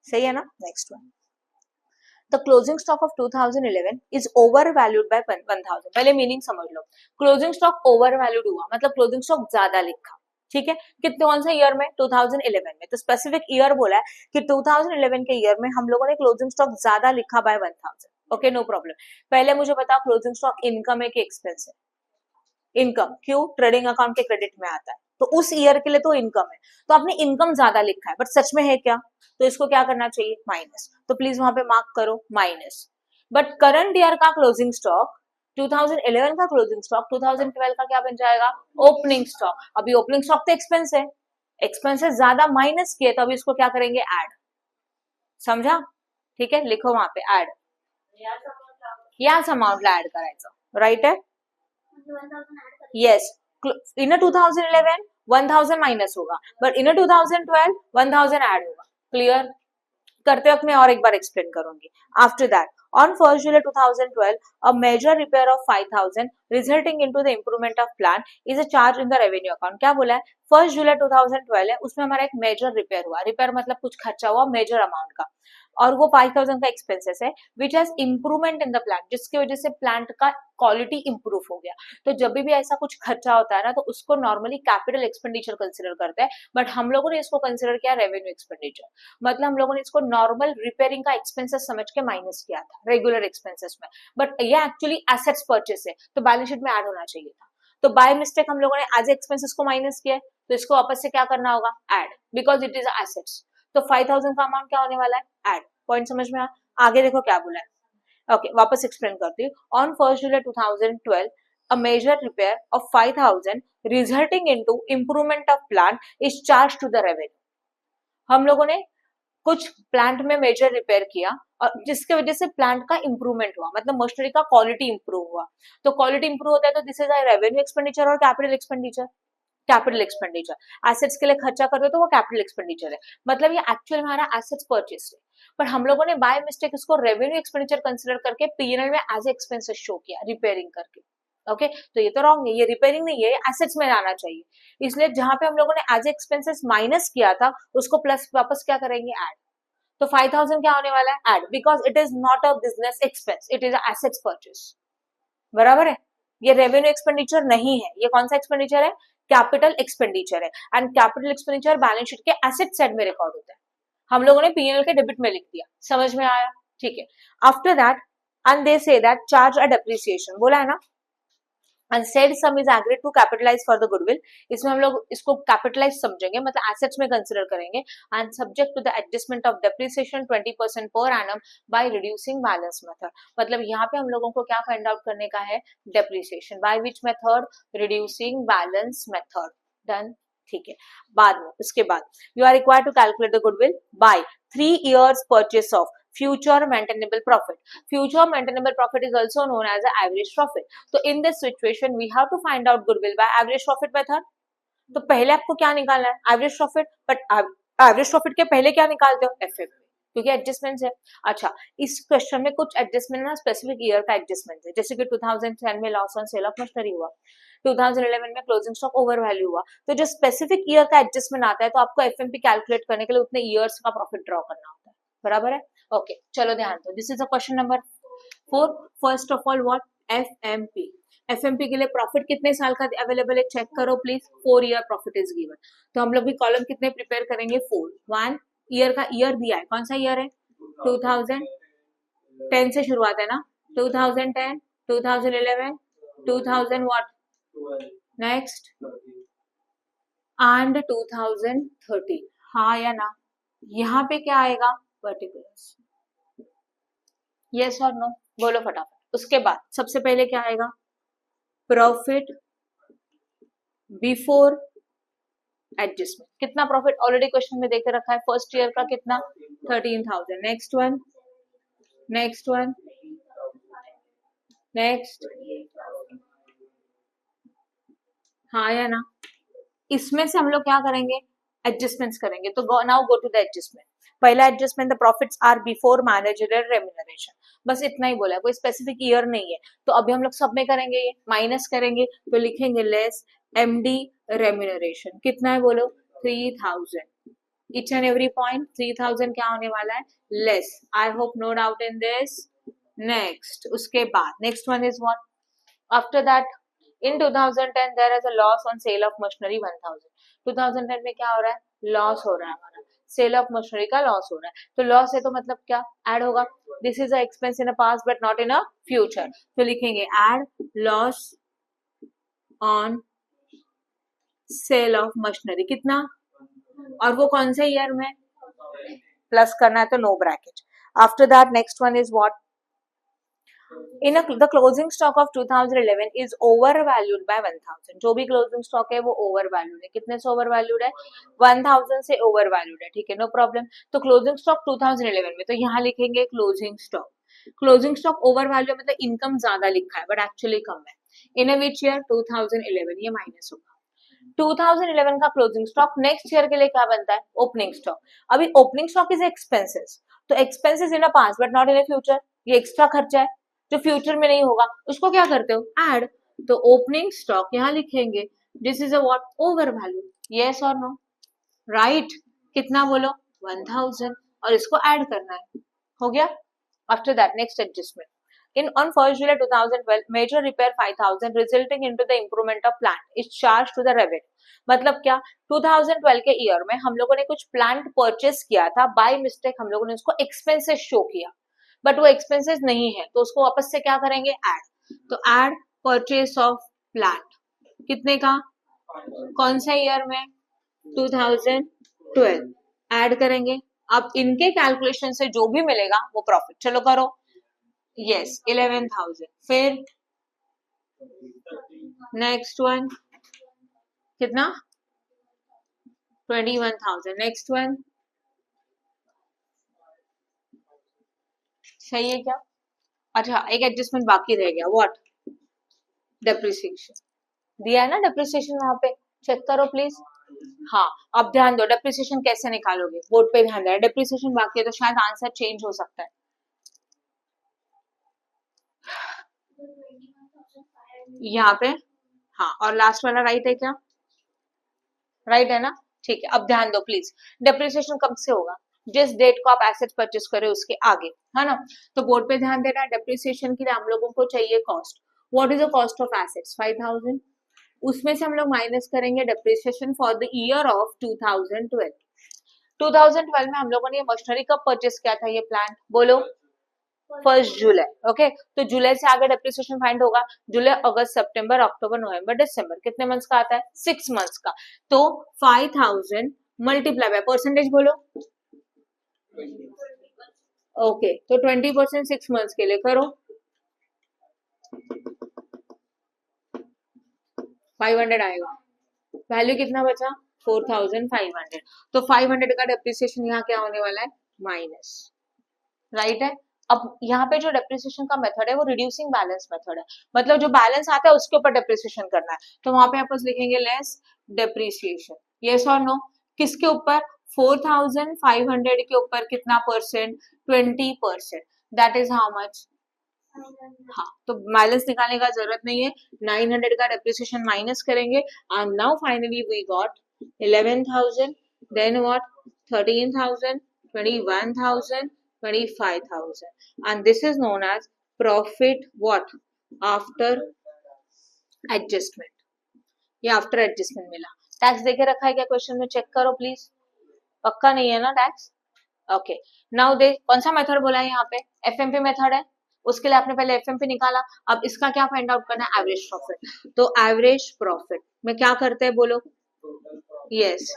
सही है ना, next one. The closing stock of 2011 is over valued by 1000। पहले मीनिंग समझ लो, क्लोजिंग स्टॉक ओवर वैल्यूड हुआ मतलब क्लोजिंग स्टॉक ज्यादा लिखा, ठीक है। कितने, कौन से ईयर में, 2011 में। तो स्पेसिफिक ईयर बोला है कि 2011 के ईयर में हम लोगों ने क्लोजिंग स्टॉक ज्यादा लिखा बाय 1000। Okay, no problem. पहले मुझे बताओ क्लोजिंग स्टॉक इनकम है कि एक्सपेंस है, इनकम। क्यों, ट्रेडिंग अकाउंट के क्रेडिट में आता है, तो उस ईयर के लिए तो इनकम है, तो आपने इनकम ज्यादा लिखा है, बट सच में है क्या, तो इसको क्या करना चाहिए, माइनस। तो प्लीज वहां पे मार्क करो माइनस। बट करंट ईयर का क्लोजिंग स्टॉक, 2011 का क्लोजिंग स्टॉक 2012 का क्या बन जाएगा, ओपनिंग स्टॉक। अभी ओपनिंग स्टॉक तो एक्सपेंस है, एक्सपेंसेस ज्यादा माइनस किए, तो अभी इसको क्या करेंगे, ऐड। समझा, ठीक है, लिखो वहां पे ऐड, याच अमाउंटला ऐड करायचं, राइट है, यस। इन 2011 1000 माइनस होगा, बट इन 2012 1000 ऐड होगा। क्लियर, करते वक्त मैं और एक बार एक्सप्लेन करूंगी। After that, on 1 July 2012 a major repair of 5000 resulting into the improvement of plan is a charge in the revenue account. क्या बोला है, 1 जुलाई 2012 है, उसमें हमारा एक मेजर रिपेयर हुआ, रिपेयर मतलब कुछ खर्चा हुआ मेजर अमाउंट का, और वो 5000 का एक्सपेंसेस है, which has improvement in the plant, जिसकी वजह से प्लांट का क्वालिटी इंप्रूव हो गया। तो जब भी ऐसा कुछ खर्चा होता है ना, तो उसको नॉर्मली कैपिटल एक्सपेंडिचर कंसिडर करते हैं, बट हम लोगों ने इसको कंसिडर किया रेवेन्यू एक्सपेंडिचर, मतलब हम लोगों ने इसको नॉर्मल रिपेयरिंग का एक्सपेंसेस समझ के माइनस किया था रेगुलर एक्सपेंसेस में, बट ये एक्चुअली एसेट्स परचेस है, तो बैलेंस शीट में ऐड होना चाहिए था। तो बाय मिस्टेक हम लोगों ने एज एक्सपेंसेस को माइनस किया, तो इसको वापस से क्या करना होगा, add, because it is assets. तो 5000 का अमाउंट क्या होने वाला है, ऐड। पॉइंट समझ में आगे देखो क्या बोला है, ओके, वापस एक्सप्लेन करती हूँ। On 1 July 2012 a major repair of 5000 resulting into improvement of plant is charged to the revenue। हम लोगों ने कुछ प्लांट में मेजर रिपेयर किया और जिसके वजह से प्लांट का इंप्रूवमेंट हुआ, मतलब मशीनरी का क्वालिटी इंप्रूव हुआ। तो क्वालिटी इंप्रूव होता है तो this is a revenue expenditure और capital expenditure. Capital expenditure assets के लिए खर्चा कर रहे हो तो वो कैपिटल एक्सपेंडिचर है, मतलब ये एक्चुअल में हमारा एसेट्स परचेस है, पर हम लोगों ने बाय मिस्टेक इसको रेवेन्यू एक्सपेंडिचर कंसिडर करके पीएनएल में एज एक्सपेंसेस शो किया रिपेयरिंग करके। ओके, तो ये तो रॉन्ग है, ये रिपेयरिंग नहीं है, एसेट्स में आना चाहिए। इसलिए जहां पे हम लोगों ने एज एक्सपेंसेस माइनस किया था उसको प्लस वापस क्या करेंगे, ऐड। तो 5000 क्या होने वाला है, add, because it is not a business expense, it is assets purchase. बराबर है, ये रेवेन्यू एक्सपेंडिचर नहीं है, ये कौन सा एक्सपेंडिचर है, कैपिटल एक्सपेंडिचर है, and capital expenditure balance sheet के एसेट साइड में रिकॉर्ड होता है, हम लोगों ने पीएनएल के डेबिट में लिख दिया। समझ में आया, ठीक है। After that and they say that charge a depreciation, बोला है ना, and said sum is agreed to capitalize for the goodwill। इसमें हम लोग इसको कैपिटलाइज समझेंगे, मतलब एसेट्स में कंसिडर करेंगे, and subject to the adjustment of depreciation 20% per annum by reducing balance method. मतलब यहाँ पे हम लोगों को क्या फाइंड आउट करने का है, depreciation by which method, reducing balance method. Done, ठीक है। बाद में उसके बाद you are required to calculate the goodwill by 3 years purchase of future maintainable profit। Future maintainable profit is also known as the average profit। तो in this situation we have to find out goodwill by average profit method। तो पहले आपको क्या निकालना है, average profit, but average profit के पहले क्या निकालते हो, एफएफ, क्योंकि एडजस्टमेंट है। अच्छा, इस क्वेश्चन में कुछ एडजस्टमेंट ना स्पेसिफिक ईयर का एडजस्टमेंट है, जैसे कि 2010 में loss on sale of machinery हुआ, 2011 में क्लोजिंग स्टॉक ओवर वैल्यू हुआ, तो जो स्पेसिफिक ईयर का एडजस्टमेंट आता है तो आपको एफएमपी कैलकुलेट करने के लिए उतने ईयर्स का प्रॉफिट ड्रॉ करना होता है। बराबर है, ओके, चलो ध्यान दो, this is a question number 4। First of all what, FMP. FMP के लिए प्रॉफिट कितने साल का अवेलेबल है चेक करो please, 4 year profit is given. तो हम लोग भी कॉलम कितने प्रिपेयर करेंगे 4, 1 ईयर का ईयर दिया है, कौन सा ईयर है 2010 से शुरुआत है ना, 2010, 2011, 2000 व्हाट नेक्स्ट एंड 2030, हाँ या ना, यहाँ पे क्या आएगा पर्टिकुलर्स, यस और नो बोलो फटाफट। उसके बाद सबसे पहले क्या आएगा प्रॉफिट बिफोर एडजस्टमेंट, कितना प्रॉफिट ऑलरेडी क्वेश्चन में देके रखा है, फर्स्ट ईयर का कितना 13,000, next one, next one, next, हाँ या ना, इसमें से हम लोग क्या करेंगे एडजस्टमेंट्स करेंगे। तो now go to the adjustment, पहला adjustment the profits are before managerial remuneration, बस इतना ही बोला है, कोई स्पेसिफिक ईयर नहीं है। तो अभी हम लोग सब में करेंगे ये माइनस करेंगे, तो लिखेंगे लेस एमडी रेम्यूनरेशन, कितना है बोलो 3,000, each and every point 3,000 क्या होने वाला है less, I hope no doubt in this. Next उसके बाद next one is what, after that in 2010 there is a loss on sale of machinery 1000, 2010 में क्या हो रहा है लॉस हो रहा है, हमारा सेल ऑफ मशीनरी का लॉस हो रहा है। तो लॉस है तो मतलब क्या ऐड होगा, this is a expense in a past but not in a future, तो लिखेंगे add loss on sale of machinery, कितना, और वो कौन से ईयर में प्लस करना है तो no bracket. After that next one is what, the closing stock of 2011 is overvalued by 1000, जो भी क्लोजिंग स्टॉक है वो ओवरवैल्यूड है, कितने से ओवरवैल्यूड है 1000 से ओवरवैल्यूड है, ठीक है नो प्रॉब्लम। तो क्लोजिंग स्टॉक 2011 में, तो यहाँ लिखेंगे क्लोजिंग स्टॉक, क्लोजिंग स्टॉक ओवरवैल्यू मतलब इनकम ज्यादा लिखा है बट एक्चुअली कम है, इन विच ईयर 2011, ये माइनस होगा। 2011 का क्लोजिंग स्टॉक नेक्स्ट ईयर के लिए क्या बनता है ओपनिंग स्टॉक, अभी ओपनिंग स्टॉक इज एक्सपेंसेस, तो expenses in a past but not in a future, ये एक्स्ट्रा खर्चा है जो फ्यूचर में नहीं होगा, उसको क्या करते हो ऐड, तो ओपनिंग स्टॉक यहाँ लिखेंगे this is a what over value, yes और नो राइट, कितना बोलो 1000 और इसको ऐड करना है, हो गया। After that next adjustment, in on 1st July 2012 major repair 5000 resulting into the improvement of plant is charged to the revenue, मतलब क्या 2012 के ईयर में हम लोगों ने कुछ प्लांट परचेस किया था, बाय मिस्टेक हम लोगों ने उसको एक्सपेंसेस शो किया बट वो एक्सपेंसेस नहीं है, तो उसको वापस से क्या करेंगे ऐड, तो ऐड परचेस ऑफ प्लांट, कितने का कौन सा ईयर में 2012 ऐड करेंगे, अब इनके कैलकुलेशन से जो भी मिलेगा वो प्रॉफिट, चलो करो यस 11,000, फिर नेक्स्ट वन कितना 21,000, नेक्स्ट वन सही है क्या, अच्छा एक एडजस्टमेंट बाकी रह गया व्हाट डेप्रिसिएशन, दिया है ना डेप्रिसिएशन वहां पे, चेक करो प्लीज। हाँ अब ध्यान दो डेप्रिसिएशन कैसे निकालोगे, बोर्ड पे ध्यान देना, डेप्रिसिएशन बाकी है तो शायद आंसर चेंज हो सकता है, यहाँ पे हाँ, और लास्ट वाला राइट है क्या, राइट है ना, ठीक है। अब ध्यान दो प्लीज, डेप्रिसिएशन कब से होगा जिस डेट को आप एसेट परचेस करे उसके आगे, है ना, तो बोर्ड पे ध्यान देना, डेप्रिसिएशन के लिए हम लोगों को चाहिए cost, what is the cost of assets 5000, उसमें से हम लोग माइनस करेंगे depreciation for the year of 2012, 2012 में हम लोगों ने ये मशीनरी कब परचेस किया था ये प्लांट, बोलो 1st जुलाई, ओके, तो जुलाई से आगे डेप्रिसिएशन फाइंड होगा, जुलाई अगस्त सितंबर अक्टूबर नवंबर दिसंबर, कितने मंथ्स का आता है 6 मंथ्स का, तो 5000 मल्टीप्लाई बाय परसेंटेज बोलो, ओके तो 20% 6 मंथ्स के लिए करो 500 आएगा, वैल्यू कितना बचा 4,500, तो 500 का डेप्रिसिएशन यहाँ क्या होने वाला है माइनस, राइट है। अब यहाँ पे जो डेप्रिसिएशन का मेथड है वो रिड्यूसिंग बैलेंस मेथड है, मतलब जो बैलेंस आता है उसके ऊपर डेप्रिसिएशन करना है, तो वहां पे आप लिखेंगे लेस डेप्रिसिएशन, यस और नो, किसके ऊपर 4,500 के ऊपर कितना percent 20%, that is how much, हाँ तो बैलेंस निकालने का जरूरत नहीं है, 900 का डेप्रिसिएशन माइनस करेंगे and now finally we got 11,000, then what 13,000, 21,000, 25,000 and this is known as profit what after adjustment, ये आफ्टर एडजस्टमेंट मिला। टैक्स देके रखा है क्या क्वेश्चन में, चेक करो प्लीज, पक्का नहीं है ना टैक्स। ओके, नाउ दे कौन सा मेथड बोला है यहाँ पे, एफएमपी मेथड है, उसके लिए आपने पहले एफएमपी निकाला। अब इसका क्या फाइंड आउट करना है, एवरेज प्रॉफिट। तो एवरेज प्रॉफिट में क्या करते हैं बोलो, yes,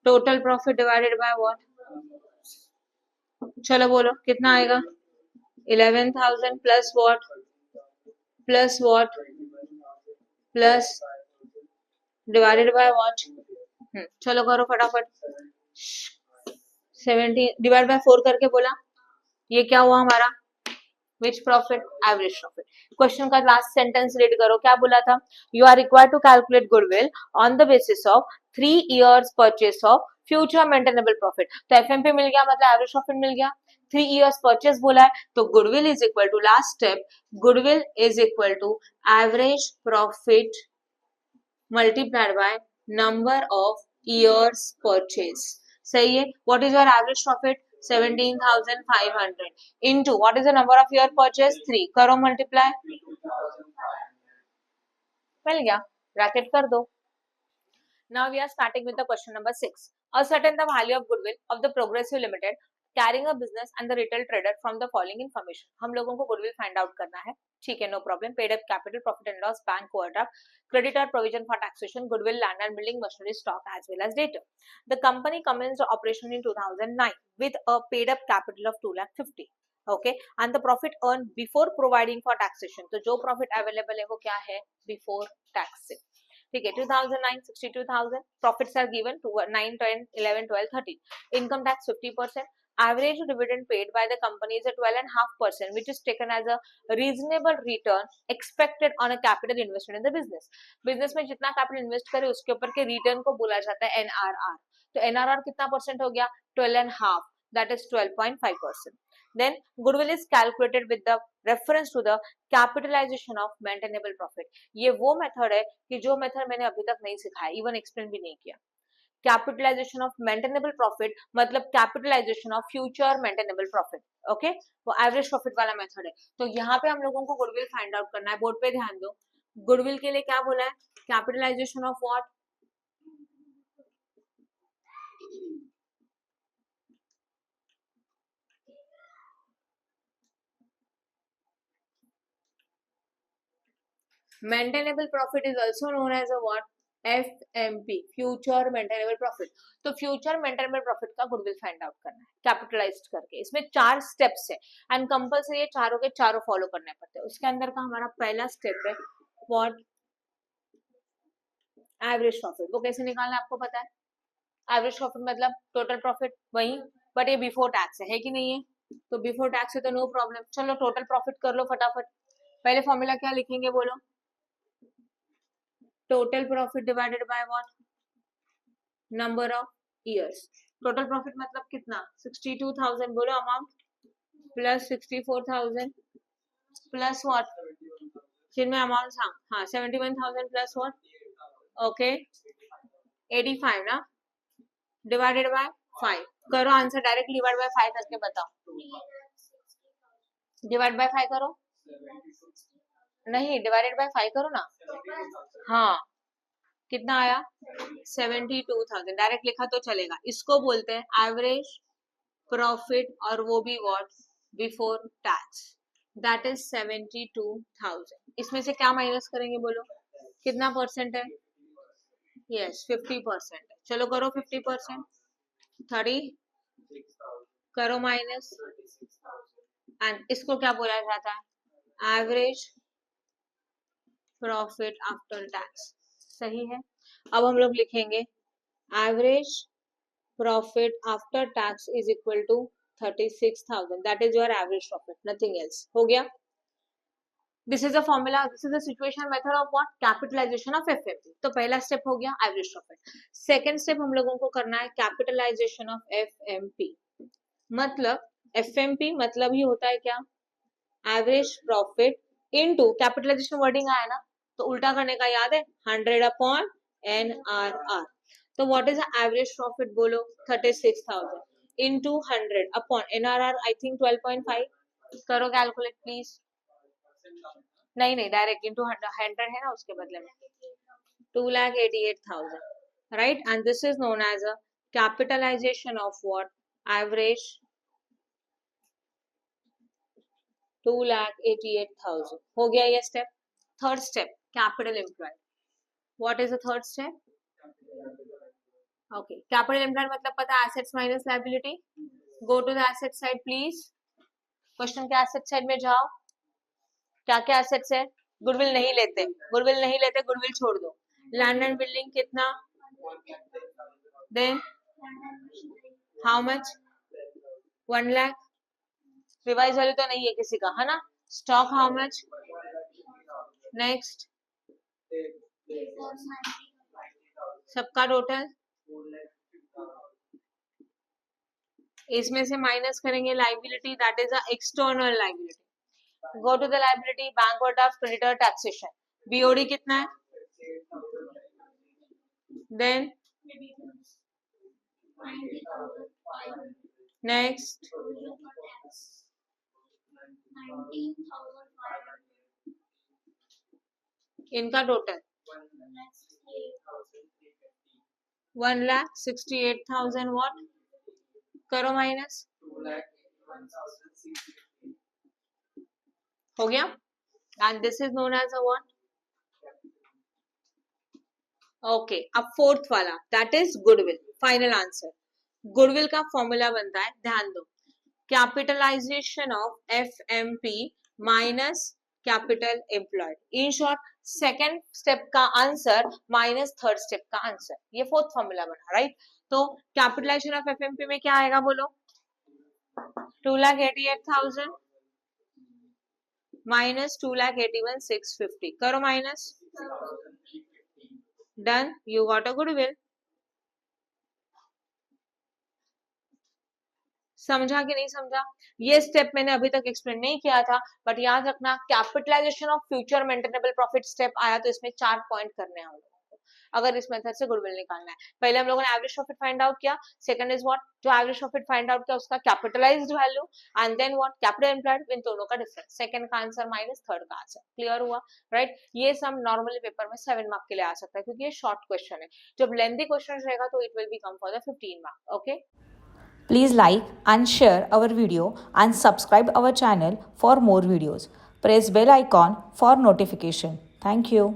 total profit divided by what, चलो बोलो कितना आएगा, 11,000 plus what, plus what, plus divided by what, चलो करो फटाफट, 70 डिवाइड बाय 4 करके बोला, ये क्या हुआ हमारा, which profit, average profit. Question का लास्ट सेंटेंस रीड करो, क्या बोला था, you are required to calculate goodwill on the basis of 3 years purchase of future maintainable profit. तो एफएमपी मिल गया, मतलब एवरेज प्रॉफिट मिल गया, 3 years परचेस बोला है, तो goodwill is equal to, last step, goodwill is equal to average profit multiplied by number of years purchase. सही है, what is your average profit, 17,500 into what is the number of year purchase, 3, करो multiply, मिल गया, bracket कर दो। Now we are starting with the question number 6. Ascertain the value of goodwill of the Progressive Limited carrying a business and the retail trader from the following information. हम लोगों को goodwill find out करना है, ठीक है, no problem. Paid up capital, profit and loss, bank overdraft, creditor provision for taxation, goodwill, land and building machinery stock as well as data. The company commenced operation in 2009 with a paid up capital of 2,50,000. Okay, and the profit earned before providing for taxation. तो जो profit available है वो क्या है, before tax से, ठीक है, 2009 62,000, profits are given to 9, 10, 11, 12, 13, income tax 50%, average dividend paid by the company is a 12.5%, which is taken as a reasonable return expected on a capital investment in the business. business में जितना capital invest करे उसके ऊपर के return को बोला जाता है NRR। तो NRR कितना परसेंट हो गया, 12.5, that is 12.5%. Then goodwill is calculated with the reference to the capitalization of maintainable profit. ये वो मेथड है कि जो मेथड मैंने अभी तक नहीं सिखाया, इवन एक्सप्लेन भी नहीं किया। कैपिटलाइजेशन ऑफ मेंटेनेबल प्रॉफिट मतलब capitalization of future maintainable profit, okay, वो एवरेज प्रॉफिट वाला मेथड है। तो यहाँ पे हम लोगों को गुडविल फाइंड आउट करना है, बोर्ड पे ध्यान दो, गुडविल के लिए क्या बोला है, capitalization of what, maintainable profit is also known as a what, FMP, future maintainable profit. तो फ्यूचर मेंटेनेबल प्रॉफिट का गुडविल फाइंड आउट करना है कैपिटलाइज्ड करके। इसमें 4 स्टेप्स है एंड कंपलसरी ये चारों के चारों फॉलो करने पड़ते हैं। उसके अंदर का हमारा पहला स्टेप है व्हाट, एवरेज प्रॉफिट। वो कैसे निकालना है आपको पता है, एवरेज प्रॉफिट मतलब टोटल प्रॉफिट वही, बट ये बिफोर टैक्स है कि नहीं है, तो बिफोर टैक्स है तो नो प्रॉब्लम। चलो टोटल प्रॉफिट कर लो फटाफट, पहले फॉर्मूला क्या लिखेंगे बोलो, total profit divided by what, number of years. Total profit मतलब कितना, 62,000 बोलो अमाउंट, प्लस 64,000 प्लस व्हाट, जिनमें अमाउंट हाँ 71,000 प्लस व्हाट, ओके 85 ना, डिवाइडेड बाय 5, करो आंसर डायरेक्ट डिवाइड बाय 5 करके बताओ, डिवाइड बाय 5 करो, नहीं डिवाइडेड बाय 5 करो ना, हाँ कितना आया, 72,000, डायरेक्ट लिखा तो चलेगा। इसको बोलते हैं एवरेज प्रॉफिट और वो भी what, before tax, that is 72,000। इसमें से क्या माइनस करेंगे बोलो, कितना परसेंट है, यस 50% है। चलो करो 50%, 30 करो माइनस, एंड इसको क्या बोला जाता है, एवरेज प्रॉफिट आफ्टर टैक्स, सही है। अब हम लोग लिखेंगे average profit after tax is equal to 36,000, that is your average profit, nothing else. हो गया, this is a formula, this is a situation method of what, capitalization of FMP. तो पहला स्टेप हो गया एवरेज प्रॉफिट। सेकंड स्टेप हम लोगों को करना है कैपिटलाइजेशन ऑफ एफएमपी। मतलब एफएमपी मतलब ही होता है क्या, average profit into capitalization wording आया ना, तो उल्टा करने का याद है, 100 अपॉन NRR। तो व्हाट इज एवरेज प्रॉफिट बोलो, 36,000 into 100 upon NRR, I think 12.5, करो कैलकुलेट प्लीज, नहीं डायरेक्ट इंटू 100 है ना उसके बदले में 2,88,000, right? And this is known as a capitalization of what? Average 2,88,000. हो गया ये step. Third step, capital employed. What is the third step? Okay, capital employed मतलब पता assets minus liability. Go to the asset side please. Question के asset side में जाओ. क्या क्या assets है? गुडविल नहीं लेते, गुडविल छोड़ दो. लैंड एंड बिल्डिंग कितना? Then how much? 1 lakh. Revise value तो नहीं है किसी का, है ना? Stock how much? नेक्स्ट सबका टोटल, इसमें से माइनस करेंगे liability, that is a external liability. Go to the liability, bank overdraft, creditor, taxation. BOD कितना है? देन नेक्स्ट इनका टोटल 1,68,000. व्हाट करो माइनस, हो गया. And this is known as a what? Okay, अब फोर्थ वाला, that is goodwill. Final answer. Goodwill का formula बनता है, ध्यान दो, capitalisation of FMP minus capital employed. In short second step का आंसर माइनस थर्ड स्टेप का आंसर. ये फोर्थ फॉर्मूला बना, राइट? तो कैपिटलाइजेशन ऑफ एफएमपी में क्या आएगा बोलो? 2,88,000 माइनस 2,81,650. करो minus. Done, you got a goodwill. समझा कि नहीं समझा? ये स्टेप मैंने अभी तक एक्सप्लेन नहीं किया था, बट याद रखना capitalisation of future maintainable profit step आया तो इसमें 4 पॉइंट करने हैं हम लोगों को, अगर इस मेथड से गुडविल निकालना है. पहले हम लोगों ने एवरेज प्रॉफिट फाइंड आउट किया. Second is what? जो एवरेज प्रॉफिट फाइंड आउट किया उसका capitalized value, and then what? Capital employed. इन दोनों का डिफरेंस. सेकंड का आंसर माइनस थर्ड का आंसर. क्लियर हुआ, राइट? ये सब नॉर्मली पेपर में 7 मार्क के लिए आ सकता है क्योंकि ये शॉर्ट क्वेश्चन है. जब लेंथी क्वेश्चन रहेगा तो it will be come for the 15 mark. Okay. Please like and share our video and subscribe our channel for more videos. Press bell icon for notification. Thank you.